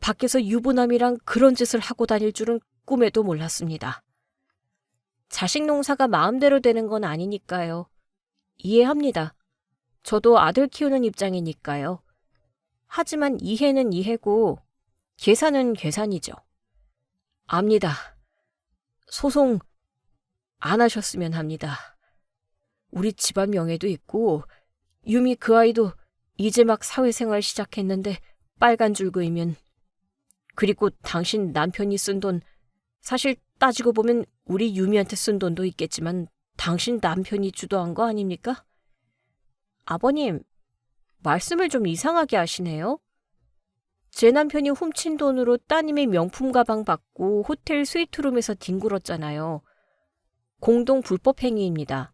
밖에서 유부남이랑 그런 짓을 하고 다닐 줄은 꿈에도 몰랐습니다. 자식 농사가 마음대로 되는 건 아니니까요. 이해합니다. 저도 아들 키우는 입장이니까요. 하지만 이해는 이해고 계산은 계산이죠. 압니다. 소송 안 하셨으면 합니다. 우리 집안 명예도 있고 유미 그 아이도 이제 막 사회생활 시작했는데 빨간 줄 그이면, 그리고 당신 남편이 쓴 돈, 사실 따지고 보면 우리 유미한테 쓴 돈도 있겠지만 당신 남편이 주도한 거 아닙니까? 아버님, 말씀을 좀 이상하게 하시네요. 제 남편이 훔친 돈으로 따님의 명품 가방 받고 호텔 스위트룸에서 뒹굴었잖아요. 공동 불법 행위입니다.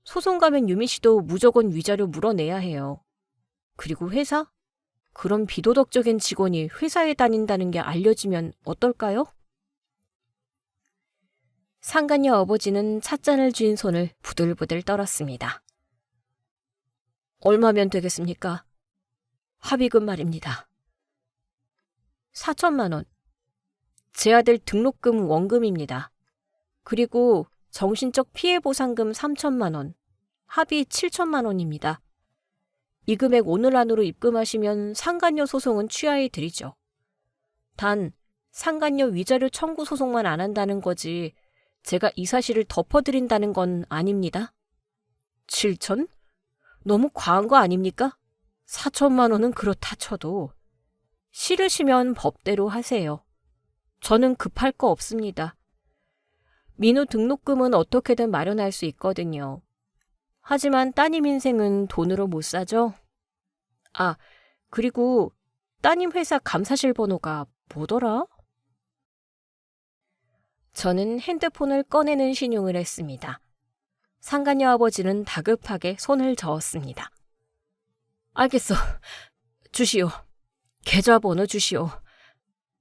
소송 가면 유미 씨도 무조건 위자료 물어내야 해요. 그리고 회사? 그런 비도덕적인 직원이 회사에 다닌다는 게 알려지면 어떨까요? 상간녀 아버지는 찻잔을 쥔 손을 부들부들 떨었습니다. 얼마면 되겠습니까? 합의금 말입니다. 4천만 원. 제 아들 등록금 원금입니다. 그리고 정신적 피해 보상금 3천만 원. 합의 7천만 원입니다. 이 금액 오늘 안으로 입금하시면 상간녀 소송은 취하해 드리죠. 단 상간녀 위자료 청구 소송만 안 한다는 거지 제가 이 사실을 덮어드린다는 건 아닙니다. 7천? 너무 과한 거 아닙니까? 4천만 원은 그렇다 쳐도. 싫으시면 법대로 하세요. 저는 급할 거 없습니다. 민호 등록금은 어떻게든 마련할 수 있거든요. 하지만 따님 인생은 돈으로 못 사죠? 아, 그리고 따님 회사 감사실 번호가 뭐더라? 저는 핸드폰을 꺼내는 신용을 했습니다. 상간녀 아버지는 다급하게 손을 저었습니다. 알겠어. 주시오. 계좌번호 주시오.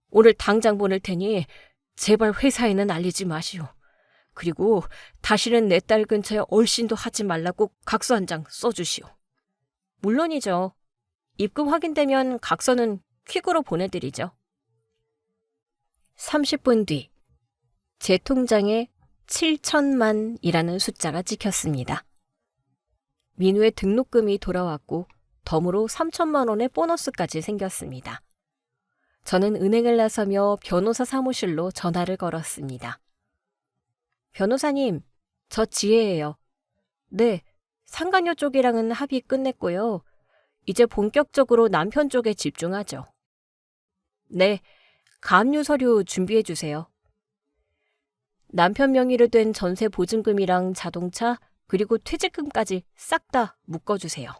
오늘 당장 보낼 테니 제발 회사에는 알리지 마시오. 그리고 다시는 내 딸 근처에 얼씬도 하지 말라고 각서 한 장 써주시오. 물론이죠. 입금 확인되면 각서는 퀵으로 보내드리죠. 30분 뒤, 제 통장에 7천만이라는 숫자가 찍혔습니다. 민우의 등록금이 돌아왔고 덤으로 3천만 원의 보너스까지 생겼습니다. 저는 은행을 나서며 변호사 사무실로 전화를 걸었습니다. 변호사님, 저 지혜예요. 네, 상간녀 쪽이랑은 합의 끝냈고요. 이제 본격적으로 남편 쪽에 집중하죠. 네, 가압류 서류 준비해 주세요. 남편 명의로 된 전세 보증금이랑 자동차 그리고 퇴직금까지 싹 다 묶어주세요.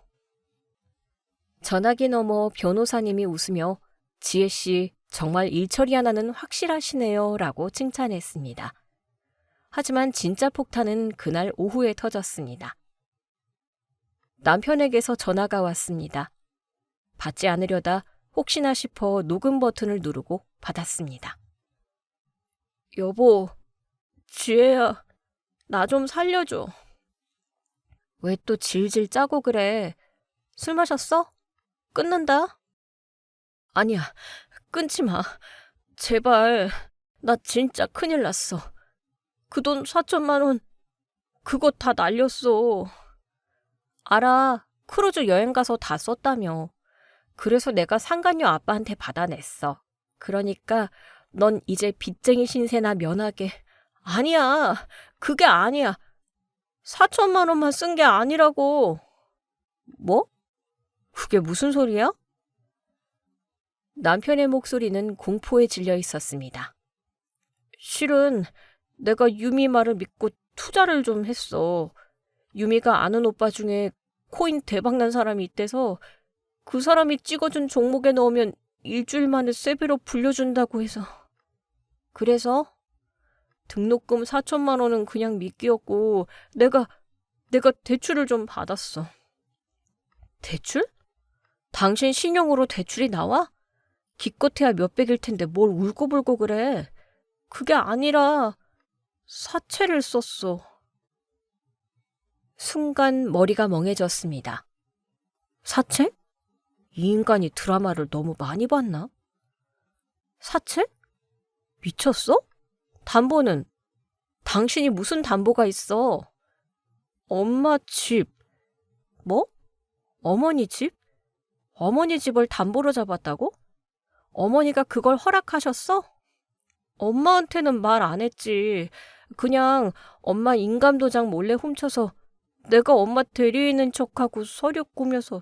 전화기 너머 변호사님이 웃으며 지혜씨 정말 일처리 하나는 확실하시네요 라고 칭찬했습니다. 하지만 진짜 폭탄은 그날 오후에 터졌습니다. 남편에게서 전화가 왔습니다. 받지 않으려다 혹시나 싶어 녹음 버튼을 누르고 받았습니다. 여보, 지혜야, 나 좀 살려줘. 왜 또 질질 짜고 그래? 술 마셨어? 끊는다? 아니야, 끊지 마. 제발, 나 진짜 큰일 났어. 그 돈 4천만 원, 그거 다 날렸어. 알아, 크루즈 여행 가서 다 썼다며. 그래서 내가 상간녀 아빠한테 받아냈어. 그러니까 넌 이제 빚쟁이 신세나 면하게. 아니야, 그게 아니야. 4천만 원만 쓴 게 아니라고. 뭐? 그게 무슨 소리야? 남편의 목소리는 공포에 질려 있었습니다. 실은 내가 유미 말을 믿고 투자를 좀 했어. 유미가 아는 오빠 중에 코인 대박난 사람이 있대서 그 사람이 찍어준 종목에 넣으면 일주일 만에 세배로 불려준다고 해서. 그래서 등록금 4천만 원은 그냥 미끼였고 내가 대출을 좀 받았어. 대출? 당신 신용으로 대출이 나와? 기껏해야 몇백일 텐데 뭘 울고불고 그래. 그게 아니라 사채를 썼어. 순간 머리가 멍해졌습니다. 사채? 이 인간이 드라마를 너무 많이 봤나? 사채? 미쳤어? 담보는? 당신이 무슨 담보가 있어? 엄마 집. 뭐? 어머니 집? 어머니 집을 담보로 잡았다고? 어머니가 그걸 허락하셨어? 엄마한테는 말 안 했지. 그냥 엄마 인감도장 몰래 훔쳐서 내가 엄마 대리인인 척하고 서류 꾸며서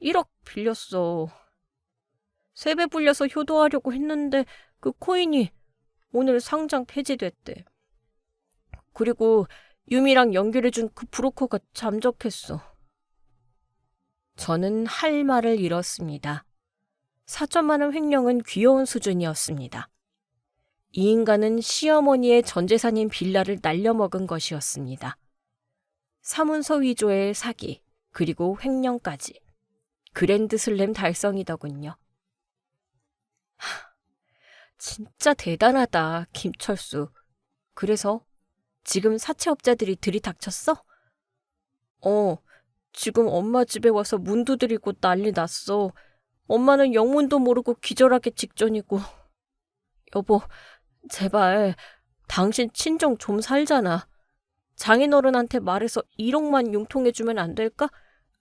1억 빌렸어. 세배 불려서 효도하려고 했는데 그 코인이 오늘 상장 폐지됐대. 그리고 유미랑 연결해준 그 브로커가 잠적했어. 저는 할 말을 잃었습니다. 4천만 원 횡령은 귀여운 수준이었습니다. 이 인간은 시어머니의 전재산인 빌라를 날려먹은 것이었습니다. 사문서 위조의 사기, 그리고 횡령까지. 그랜드슬램 달성이더군요. 진짜 대단하다, 김철수. 그래서 지금 사채업자들이 들이닥쳤어? 지금 엄마 집에 와서 문 두드리고 난리 났어. 엄마는 영문도 모르고 기절하기 직전이고. 여보, 제발 당신 친정 좀 살잖아. 장인어른한테 말해서 1억만 융통해주면 안 될까?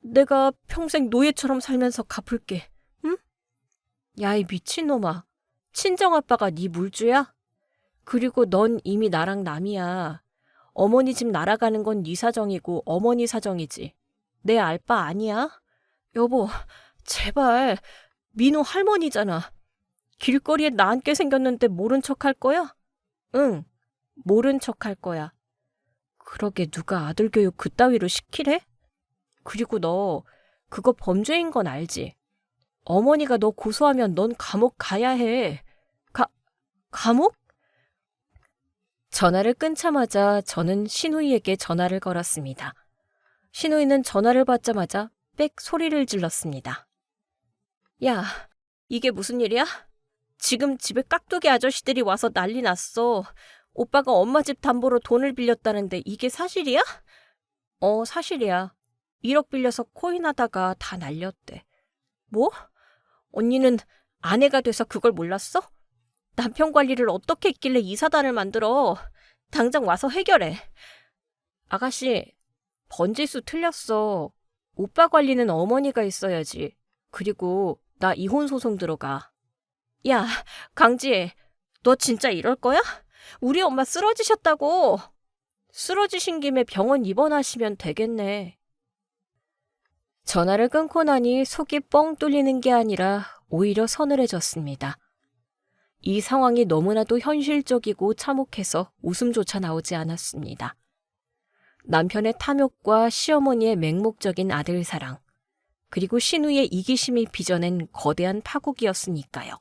내가 평생 노예처럼 살면서 갚을게. 응? 야, 이 미친놈아. 친정아빠가 네 물주야? 그리고 넌 이미 나랑 남이야. 어머니 집 날아가는 건 네 사정이고 어머니 사정이지. 내 알 바 아니야? 여보, 제발. 민호 할머니잖아. 길거리에 나 앉게 생겼는데 모른 척 할 거야? 응, 모른 척 할 거야. 그러게 누가 아들 교육 그따위로 시키래? 그리고 너 그거 범죄인 건 알지? 어머니가 너 고소하면 넌 감옥 가야 해. 감옥? 전화를 끊자마자 저는 신우이에게 전화를 걸었습니다. 신우이는 전화를 받자마자 빽 소리를 질렀습니다. 야, 이게 무슨 일이야? 지금 집에 깍두기 아저씨들이 와서 난리 났어. 오빠가 엄마 집 담보로 돈을 빌렸다는데 이게 사실이야? 사실이야. 1억 빌려서 코인 하다가 다 날렸대. 뭐? 언니는 아내가 돼서 그걸 몰랐어? 남편 관리를 어떻게 했길래 이 사단을 만들어? 당장 와서 해결해. 아가씨, 번지수 틀렸어. 오빠 관리는 어머니가 있어야지. 그리고 나 이혼 소송 들어가. 야, 강지혜, 너 진짜 이럴 거야? 우리 엄마 쓰러지셨다고. 쓰러지신 김에 병원 입원하시면 되겠네. 전화를 끊고 나니 속이 뻥 뚫리는 게 아니라 오히려 서늘해졌습니다. 이 상황이 너무나도 현실적이고 참혹해서 웃음조차 나오지 않았습니다. 남편의 탐욕과 시어머니의 맹목적인 아들 사랑, 그리고 신우의 이기심이 빚어낸 거대한 파국이었으니까요.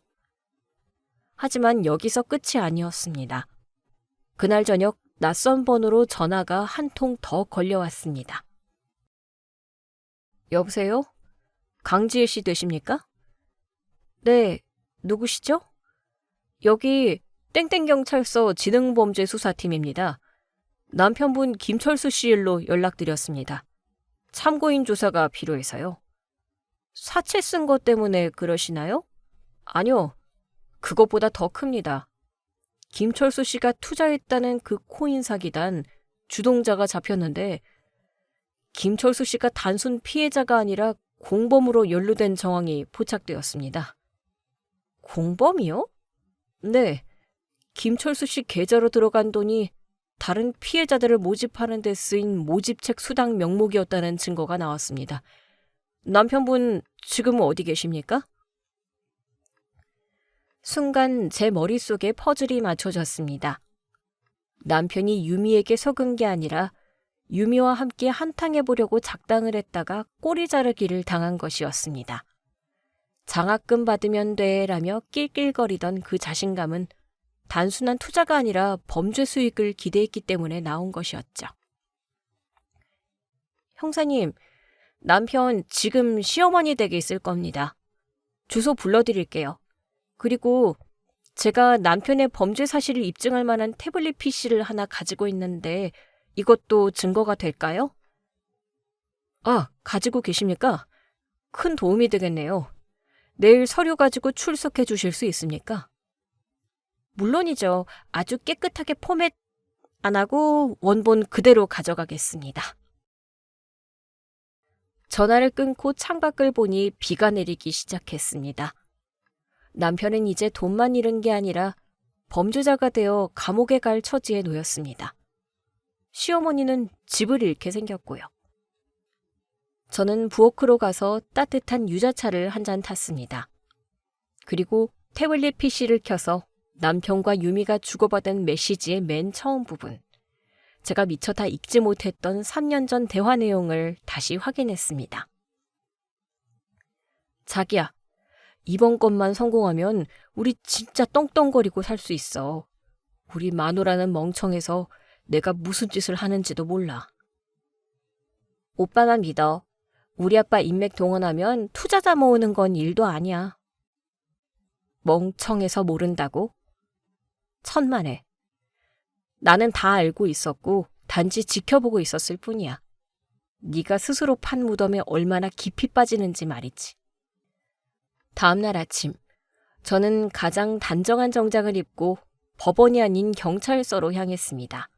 하지만 여기서 끝이 아니었습니다. 그날 저녁 낯선 번호로 전화가 한 통 더 걸려왔습니다. 여보세요? 강지혜 씨 되십니까? 네, 누구시죠? 여기 땡땡경찰서 지능범죄수사팀입니다. 남편분 김철수 씨 일로 연락드렸습니다. 참고인 조사가 필요해서요. 사채 쓴 것 때문에 그러시나요? 아니요, 그것보다 더 큽니다. 김철수 씨가 투자했다는 그 코인 사기단 주동자가 잡혔는데 김철수 씨가 단순 피해자가 아니라 공범으로 연루된 정황이 포착되었습니다. 공범이요? 네, 김철수 씨 계좌로 들어간 돈이 다른 피해자들을 모집하는 데 쓰인 모집책 수당 명목이었다는 증거가 나왔습니다. 남편분 지금 어디 계십니까? 순간 제 머릿속에 퍼즐이 맞춰졌습니다. 남편이 유미에게 속은 게 아니라 유미와 함께 한탕해보려고 작당을 했다가 꼬리 자르기를 당한 것이었습니다. 장학금 받으면 돼라며 낄낄거리던 그 자신감은 단순한 투자가 아니라 범죄 수익을 기대했기 때문에 나온 것이었죠. 형사님, 남편 지금 시어머니 댁에 있을 겁니다. 주소 불러드릴게요. 그리고 제가 남편의 범죄 사실을 입증할 만한 태블릿 PC를 하나 가지고 있는데 이것도 증거가 될까요? 아, 가지고 계십니까? 큰 도움이 되겠네요. 내일 서류 가지고 출석해 주실 수 있습니까? 물론이죠. 아주 깨끗하게 포맷 안 하고 원본 그대로 가져가겠습니다. 전화를 끊고 창밖을 보니 비가 내리기 시작했습니다. 남편은 이제 돈만 잃은 게 아니라 범죄자가 되어 감옥에 갈 처지에 놓였습니다. 시어머니는 집을 잃게 생겼고요. 저는 부엌으로 가서 따뜻한 유자차를 한 잔 탔습니다. 그리고 태블릿 PC를 켜서 남편과 유미가 주고받은 메시지의 맨 처음 부분, 제가 미처 다 읽지 못했던 3년 전 대화 내용을 다시 확인했습니다. 자기야, 이번 건만 성공하면 우리 진짜 떵떵거리고 살 수 있어. 우리 마누라는 멍청해서 내가 무슨 짓을 하는지도 몰라. 오빠만 믿어. 우리 아빠 인맥 동원하면 투자자 모으는 건 일도 아니야. 멍청해서 모른다고? 천만에. 나는 다 알고 있었고 단지 지켜보고 있었을 뿐이야. 네가 스스로 판 무덤에 얼마나 깊이 빠지는지 말이지. 다음 날 아침, 저는 가장 단정한 정장을 입고 법원이 아닌 경찰서로 향했습니다.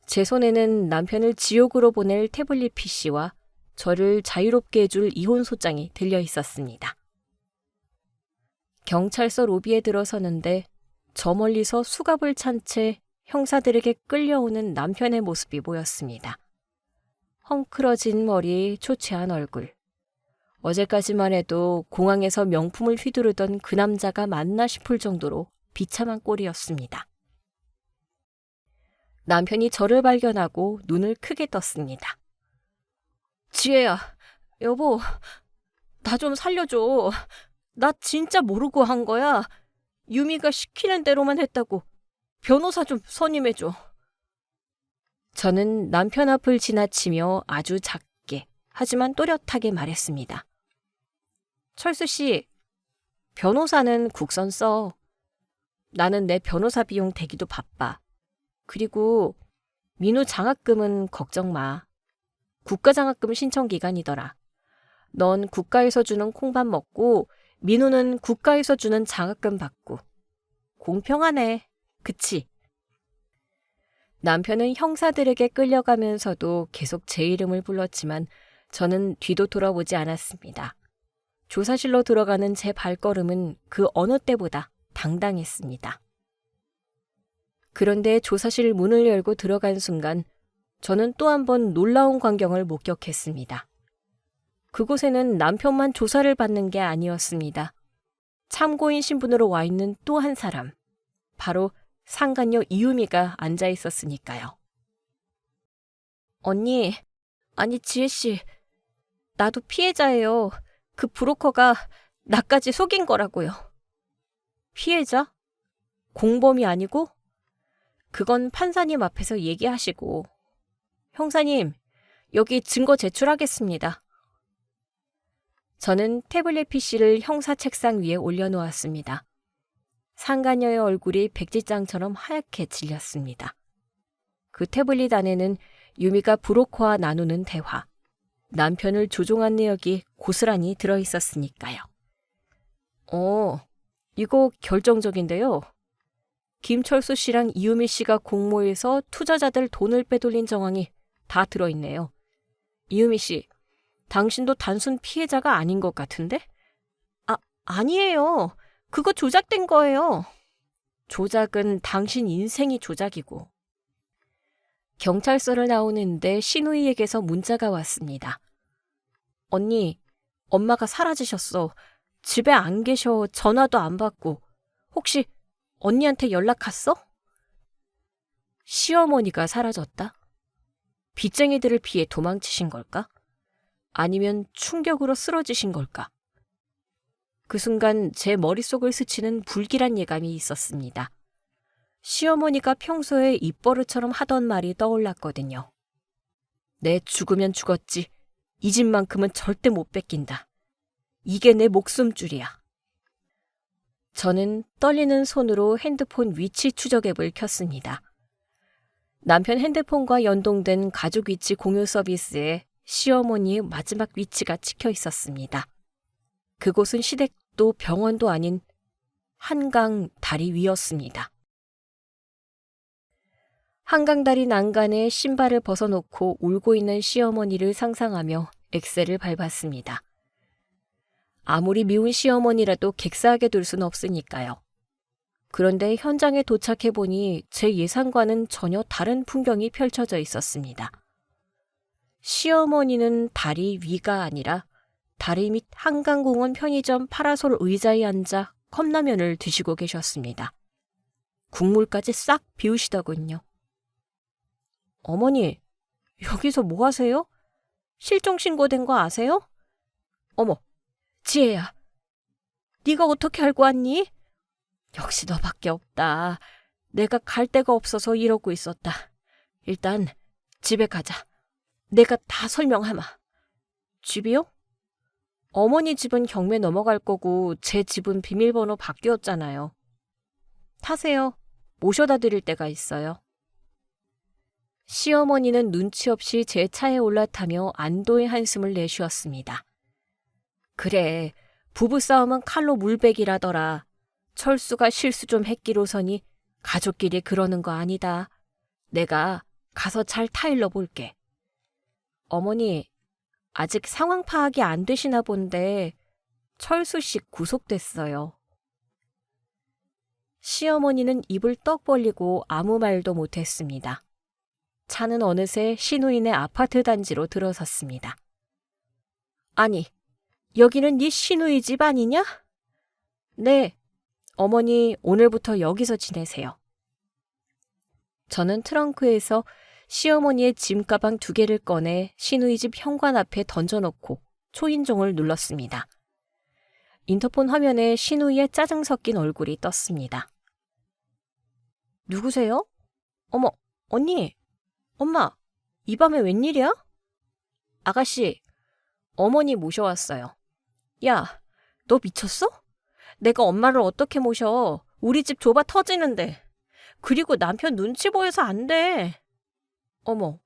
제 손에는 남편을 지옥으로 보낼 태블릿 PC와 저를 자유롭게 해줄 이혼소장이 들려 있었습니다. 경찰서 로비에 들어서는데 저 멀리서 수갑을 찬 채 형사들에게 끌려오는 남편의 모습이 보였습니다. 헝클어진 머리, 초췌한 얼굴. 어제까지만 해도 공항에서 명품을 휘두르던 그 남자가 맞나 싶을 정도로 비참한 꼴이었습니다. 남편이 저를 발견하고 눈을 크게 떴습니다. 지혜야, 여보, 나 좀 살려줘. 나 진짜 모르고 한 거야. 유미가 시키는 대로만 했다고. 변호사 좀 선임해줘. 저는 남편 앞을 지나치며 아주 작게 하지만 또렷하게 말했습니다. 철수 씨, 변호사는 국선 써. 나는 내 변호사 비용 대기도 바빠. 그리고 민우 장학금은 걱정 마. 국가장학금 신청 기간이더라. 넌 국가에서 주는 콩밥 먹고 민우는 국가에서 주는 장학금 받고. 공평하네. 그치? 남편은 형사들에게 끌려가면서도 계속 제 이름을 불렀지만 저는 뒤도 돌아보지 않았습니다. 조사실로 들어가는 제 발걸음은 그 어느 때보다 당당했습니다. 그런데 조사실 문을 열고 들어간 순간 저는 또 한 번 놀라운 광경을 목격했습니다. 그곳에는 남편만 조사를 받는 게 아니었습니다. 참고인 신분으로 와 있는 또 한 사람, 바로 상간녀 이유미가 앉아 있었으니까요. 언니, 아니 지혜씨, 나도 피해자예요. 그 브로커가 나까지 속인 거라고요. 피해자? 공범이 아니고? 그건 판사님 앞에서 얘기하시고. 형사님, 여기 증거 제출하겠습니다. 저는 태블릿 PC를 형사 책상 위에 올려놓았습니다. 상간녀의 얼굴이 백지장처럼 하얗게 질렸습니다. 그 태블릿 안에는 유미가 브로커와 나누는 대화, 남편을 조종한 내역이 고스란히 들어있었으니까요. 이거 결정적인데요. 김철수 씨랑 이유미 씨가 공모해서 투자자들 돈을 빼돌린 정황이 다 들어있네요. 이유미 씨, 당신도 단순 피해자가 아닌 것 같은데? 아니에요. 그거 조작된 거예요. 조작은 당신 인생이 조작이고. 경찰서를 나오는데 신우이에게서 문자가 왔습니다. 언니, 엄마가 사라지셨어. 집에 안 계셔. 전화도 안 받고. 혹시 언니한테 연락 갔어? 시어머니가 사라졌다? 빚쟁이들을 피해 도망치신 걸까? 아니면 충격으로 쓰러지신 걸까? 그 순간 제 머릿속을 스치는 불길한 예감이 있었습니다. 시어머니가 평소에 입버릇처럼 하던 말이 떠올랐거든요. 내 죽으면 죽었지. 이 집만큼은 절대 못 뺏긴다. 이게 내 목숨줄이야. 저는 떨리는 손으로 핸드폰 위치 추적 앱을 켰습니다. 남편 핸드폰과 연동된 가족 위치 공유 서비스에 시어머니의 마지막 위치가 찍혀 있었습니다. 그곳은 시댁도 병원도 아닌 한강 다리 위였습니다. 한강다리 난간에 신발을 벗어놓고 울고 있는 시어머니를 상상하며 엑셀을 밟았습니다. 아무리 미운 시어머니라도 객사하게 둘 수는 없으니까요. 그런데 현장에 도착해보니 제 예상과는 전혀 다른 풍경이 펼쳐져 있었습니다. 시어머니는 다리 위가 아니라 다리 밑 한강공원 편의점 파라솔 의자에 앉아 컵라면을 드시고 계셨습니다. 국물까지 싹 비우시더군요. 어머니, 여기서 뭐 하세요? 실종 신고된 거 아세요? 어머, 지혜야. 네가 어떻게 알고 왔니? 역시 너밖에 없다. 내가 갈 데가 없어서 이러고 있었다. 일단 집에 가자. 내가 다 설명하마. 집이요? 어머니 집은 경매 넘어갈 거고 제 집은 비밀번호 바뀌었잖아요. 타세요. 모셔다 드릴 때가 있어요. 시어머니는 눈치 없이 제 차에 올라타며 안도의 한숨을 내쉬었습니다. 그래, 부부싸움은 칼로 물베기라더라. 철수가 실수 좀 했기로서니 가족끼리 그러는 거 아니다. 내가 가서 잘 타일러 볼게. 어머니, 아직 상황 파악이 안 되시나 본데 철수 씨 구속됐어요. 시어머니는 입을 떡 벌리고 아무 말도 못했습니다. 차는 어느새 신우인의 아파트 단지로 들어섰습니다. 아니, 여기는 네 시누이 집 아니냐? 네, 어머니 오늘부터 여기서 지내세요. 저는 트렁크에서 시어머니의 짐가방 2개를 꺼내 시누이 집 현관 앞에 던져놓고 초인종을 눌렀습니다. 인터폰 화면에 시누이의 짜증 섞인 얼굴이 떴습니다. 누구세요? 어머, 언니, 엄마, 이 밤에 웬일이야? 아가씨, 어머니 모셔왔어요. 야, 너 미쳤어? 내가 엄마를 어떻게 모셔? 우리 집 좁아 터지는데. 그리고 남편 눈치 보여서 안 돼. 어머,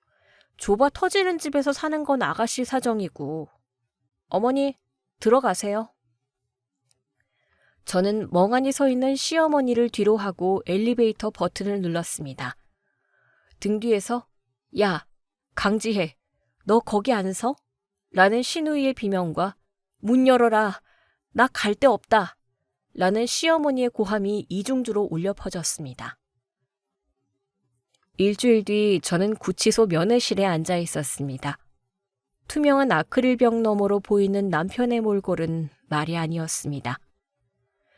좁아 터지는 집에서 사는 건 아가씨 사정이고. 어머니, 들어가세요. 저는 멍하니 서 있는 시어머니를 뒤로 하고 엘리베이터 버튼을 눌렀습니다. 등 뒤에서 야, 강지혜, 너 거기 안 서? 라는 시누이의 비명과 문 열어라, 나 갈 데 없다 라는 시어머니의 고함이 이중주로 울려 퍼졌습니다. 일주일 뒤 저는 구치소 면회실에 앉아 있었습니다. 투명한 아크릴벽 너머로 보이는 남편의 몰골은 말이 아니었습니다.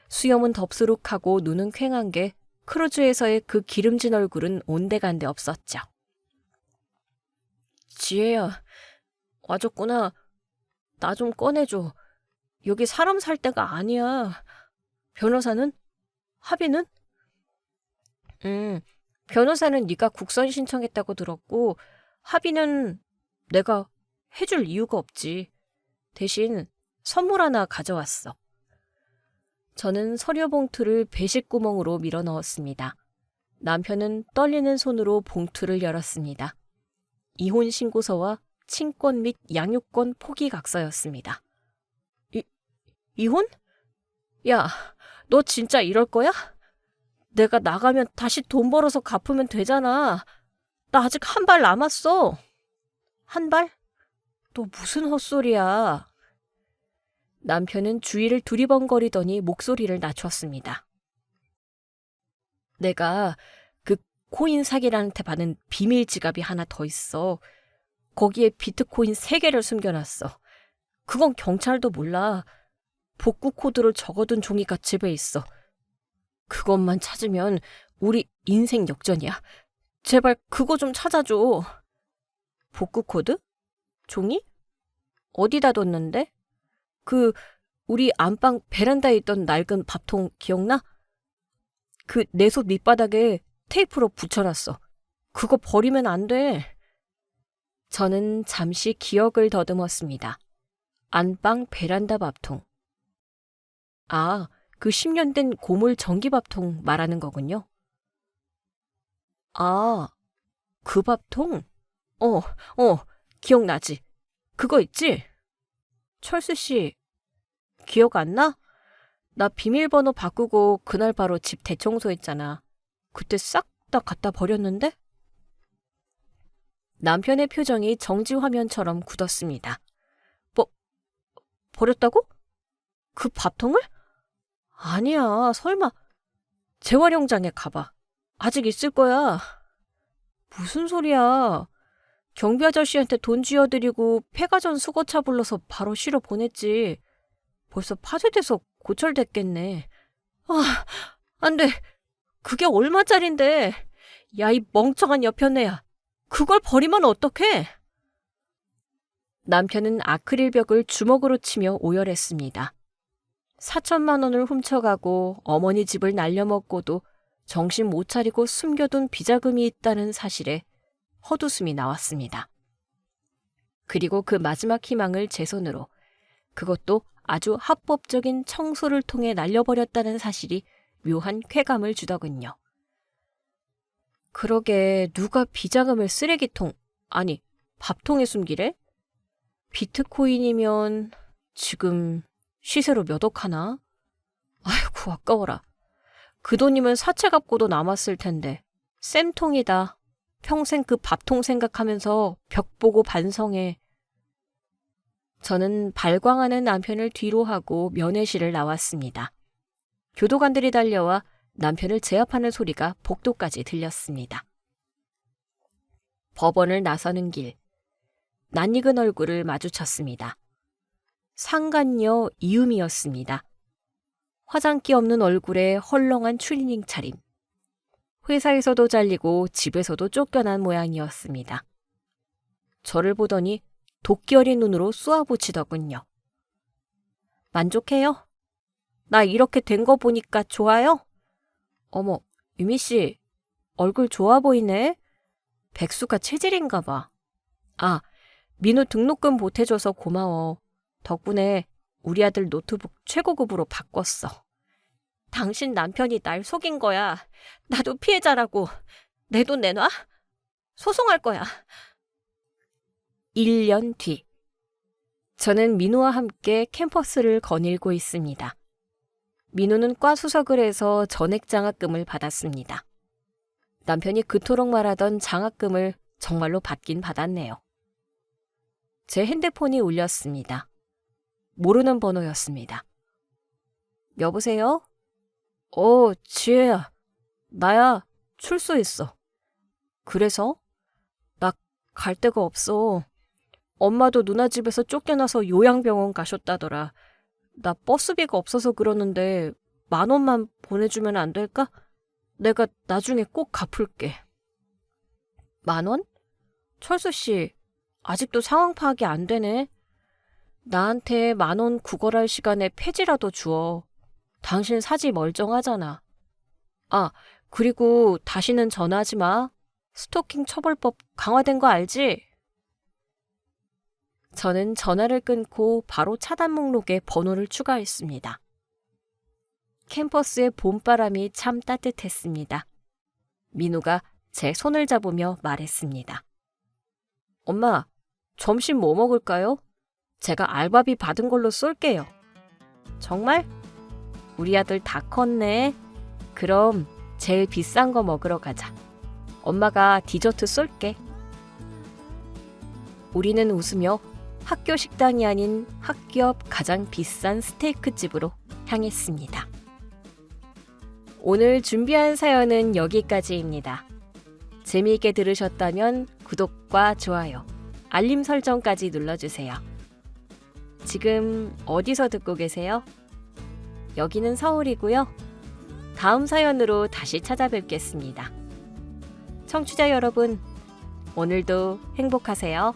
수염은 덥수룩하고 눈은 퀭한 게 크루즈에서의 그 기름진 얼굴은 온데간데 없었죠. 지혜야, 와줬구나. 나 좀 꺼내줘. 여기 사람 살 데가 아니야. 변호사는? 합의는? 변호사는 네가 국선 신청했다고 들었고 합의는 내가 해줄 이유가 없지. 대신 선물 하나 가져왔어. 저는 서류 봉투를 배식구멍으로 밀어 넣었습니다. 남편은 떨리는 손으로 봉투를 열었습니다. 이혼 신고서와 친권 및 양육권 포기 각서였습니다. 이혼? 야, 너 진짜 이럴 거야? 내가 나가면 다시 돈 벌어서 갚으면 되잖아. 나 아직 한 발 남았어. 한 발? 너 무슨 헛소리야. 남편은 주위를 두리번거리더니 목소리를 낮췄습니다. 내가 그 코인 사기란한테 받은 비밀 지갑이 하나 더 있어. 거기에 비트코인 3개를 숨겨놨어. 그건 경찰도 몰라. 복구 코드를 적어둔 종이가 집에 있어. 그것만 찾으면 우리 인생 역전이야. 제발 그거 좀 찾아줘. 복구 코드? 종이? 어디다 뒀는데? 우리 안방 베란다에 있던 낡은 밥통 기억나? 그 내솥 밑바닥에 테이프로 붙여놨어. 그거 버리면 안 돼. 저는 잠시 기억을 더듬었습니다. 안방 베란다 밥통. 아, 그 10년 된 고물 전기밥통 말하는 거군요. 아, 그 밥통? 기억나지. 그거 있지? 철수 씨, 기억 안 나? 나 비밀번호 바꾸고 그날 바로 집 대청소했잖아. 그때 싹 다 갖다 버렸는데? 남편의 표정이 정지 화면처럼 굳었습니다. 버렸다고? 그 밥통을? 아니야, 설마. 재활용장에 가봐. 아직 있을 거야. 무슨 소리야. 경비 아저씨한테 돈 쥐어드리고 폐가전 수거차 불러서 바로 실어 보냈지. 벌써 파쇄돼서 고철됐겠네. 아, 안 돼. 그게 얼마짜린데. 야, 이 멍청한 여편네야. 그걸 버리면 어떡해? 남편은 아크릴벽을 주먹으로 치며 오열했습니다. 4천만 원을 훔쳐가고 어머니 집을 날려먹고도 정신 못 차리고 숨겨둔 비자금이 있다는 사실에 헛웃음이 나왔습니다. 그리고 그 마지막 희망을 제 손으로, 그것도 아주 합법적인 청소를 통해 날려버렸다는 사실이 묘한 쾌감을 주더군요. 그러게 누가 비자금을 쓰레기통, 아니 밥통에 숨기래? 비트코인이면 지금 시세로 몇 억 하나? 아이고 아까워라. 그 돈이면 사채 갚고도 남았을 텐데. 쌤통이다. 평생 그 밥통 생각하면서 벽 보고 반성해. 저는 발광하는 남편을 뒤로 하고 면회실을 나왔습니다. 교도관들이 달려와 남편을 제압하는 소리가 복도까지 들렸습니다. 법원을 나서는 길, 낯익은 얼굴을 마주쳤습니다. 상간녀 이음이었습니다. 화장기 없는 얼굴에 헐렁한 추리닝 차림. 회사에서도 잘리고 집에서도 쫓겨난 모양이었습니다. 저를 보더니 도끼 어린 눈으로 쏘아붙이더군요. 만족해요? 나 이렇게 된 거 보니까 좋아요? 어머, 유미씨, 얼굴 좋아 보이네? 백수가 체질인가 봐. 아, 민우 등록금 보태줘서 고마워. 덕분에 우리 아들 노트북 최고급으로 바꿨어. 당신 남편이 날 속인 거야. 나도 피해자라고. 내 돈 내놔? 소송할 거야. 1년 뒤. 저는 민우와 함께 캠퍼스를 거닐고 있습니다. 민우는 과 수석을 해서 전액 장학금을 받았습니다. 남편이 그토록 말하던 장학금을 정말로 받긴 받았네요. 제 핸드폰이 울렸습니다. 모르는 번호였습니다. 여보세요? 지혜야. 나야. 출소했어. 그래서? 나 갈 데가 없어. 엄마도 누나 집에서 쫓겨나서 요양병원 가셨다더라. 나 버스비가 없어서 그러는데 10,000원만 보내주면 안 될까? 내가 나중에 꼭 갚을게. 10,000원? 철수씨, 아직도 상황 파악이 안 되네. 나한테 10,000원 구걸할 시간에 폐지라도 주어. 당신 사지 멀쩡하잖아. 아, 그리고 다시는 전화하지 마. 스토킹 처벌법 강화된 거 알지? 저는 전화를 끊고 바로 차단 목록에 번호를 추가했습니다. 캠퍼스의 봄바람이 참 따뜻했습니다. 민우가 제 손을 잡으며 말했습니다. 엄마, 점심 뭐 먹을까요? 제가 알바비 받은 걸로 쏠게요. 정말? 우리 아들 다 컸네. 그럼 제일 비싼 거 먹으러 가자. 엄마가 디저트 쏠게. 우리는 웃으며 학교 식당이 아닌 학교 앞 가장 비싼 스테이크 집으로 향했습니다. 오늘 준비한 사연은 여기까지입니다. 재미있게 들으셨다면 구독과 좋아요, 알림 설정까지 눌러주세요. 지금 어디서 듣고 계세요? 여기는 서울이고요. 다음 사연으로 다시 찾아뵙겠습니다. 청취자 여러분, 오늘도 행복하세요.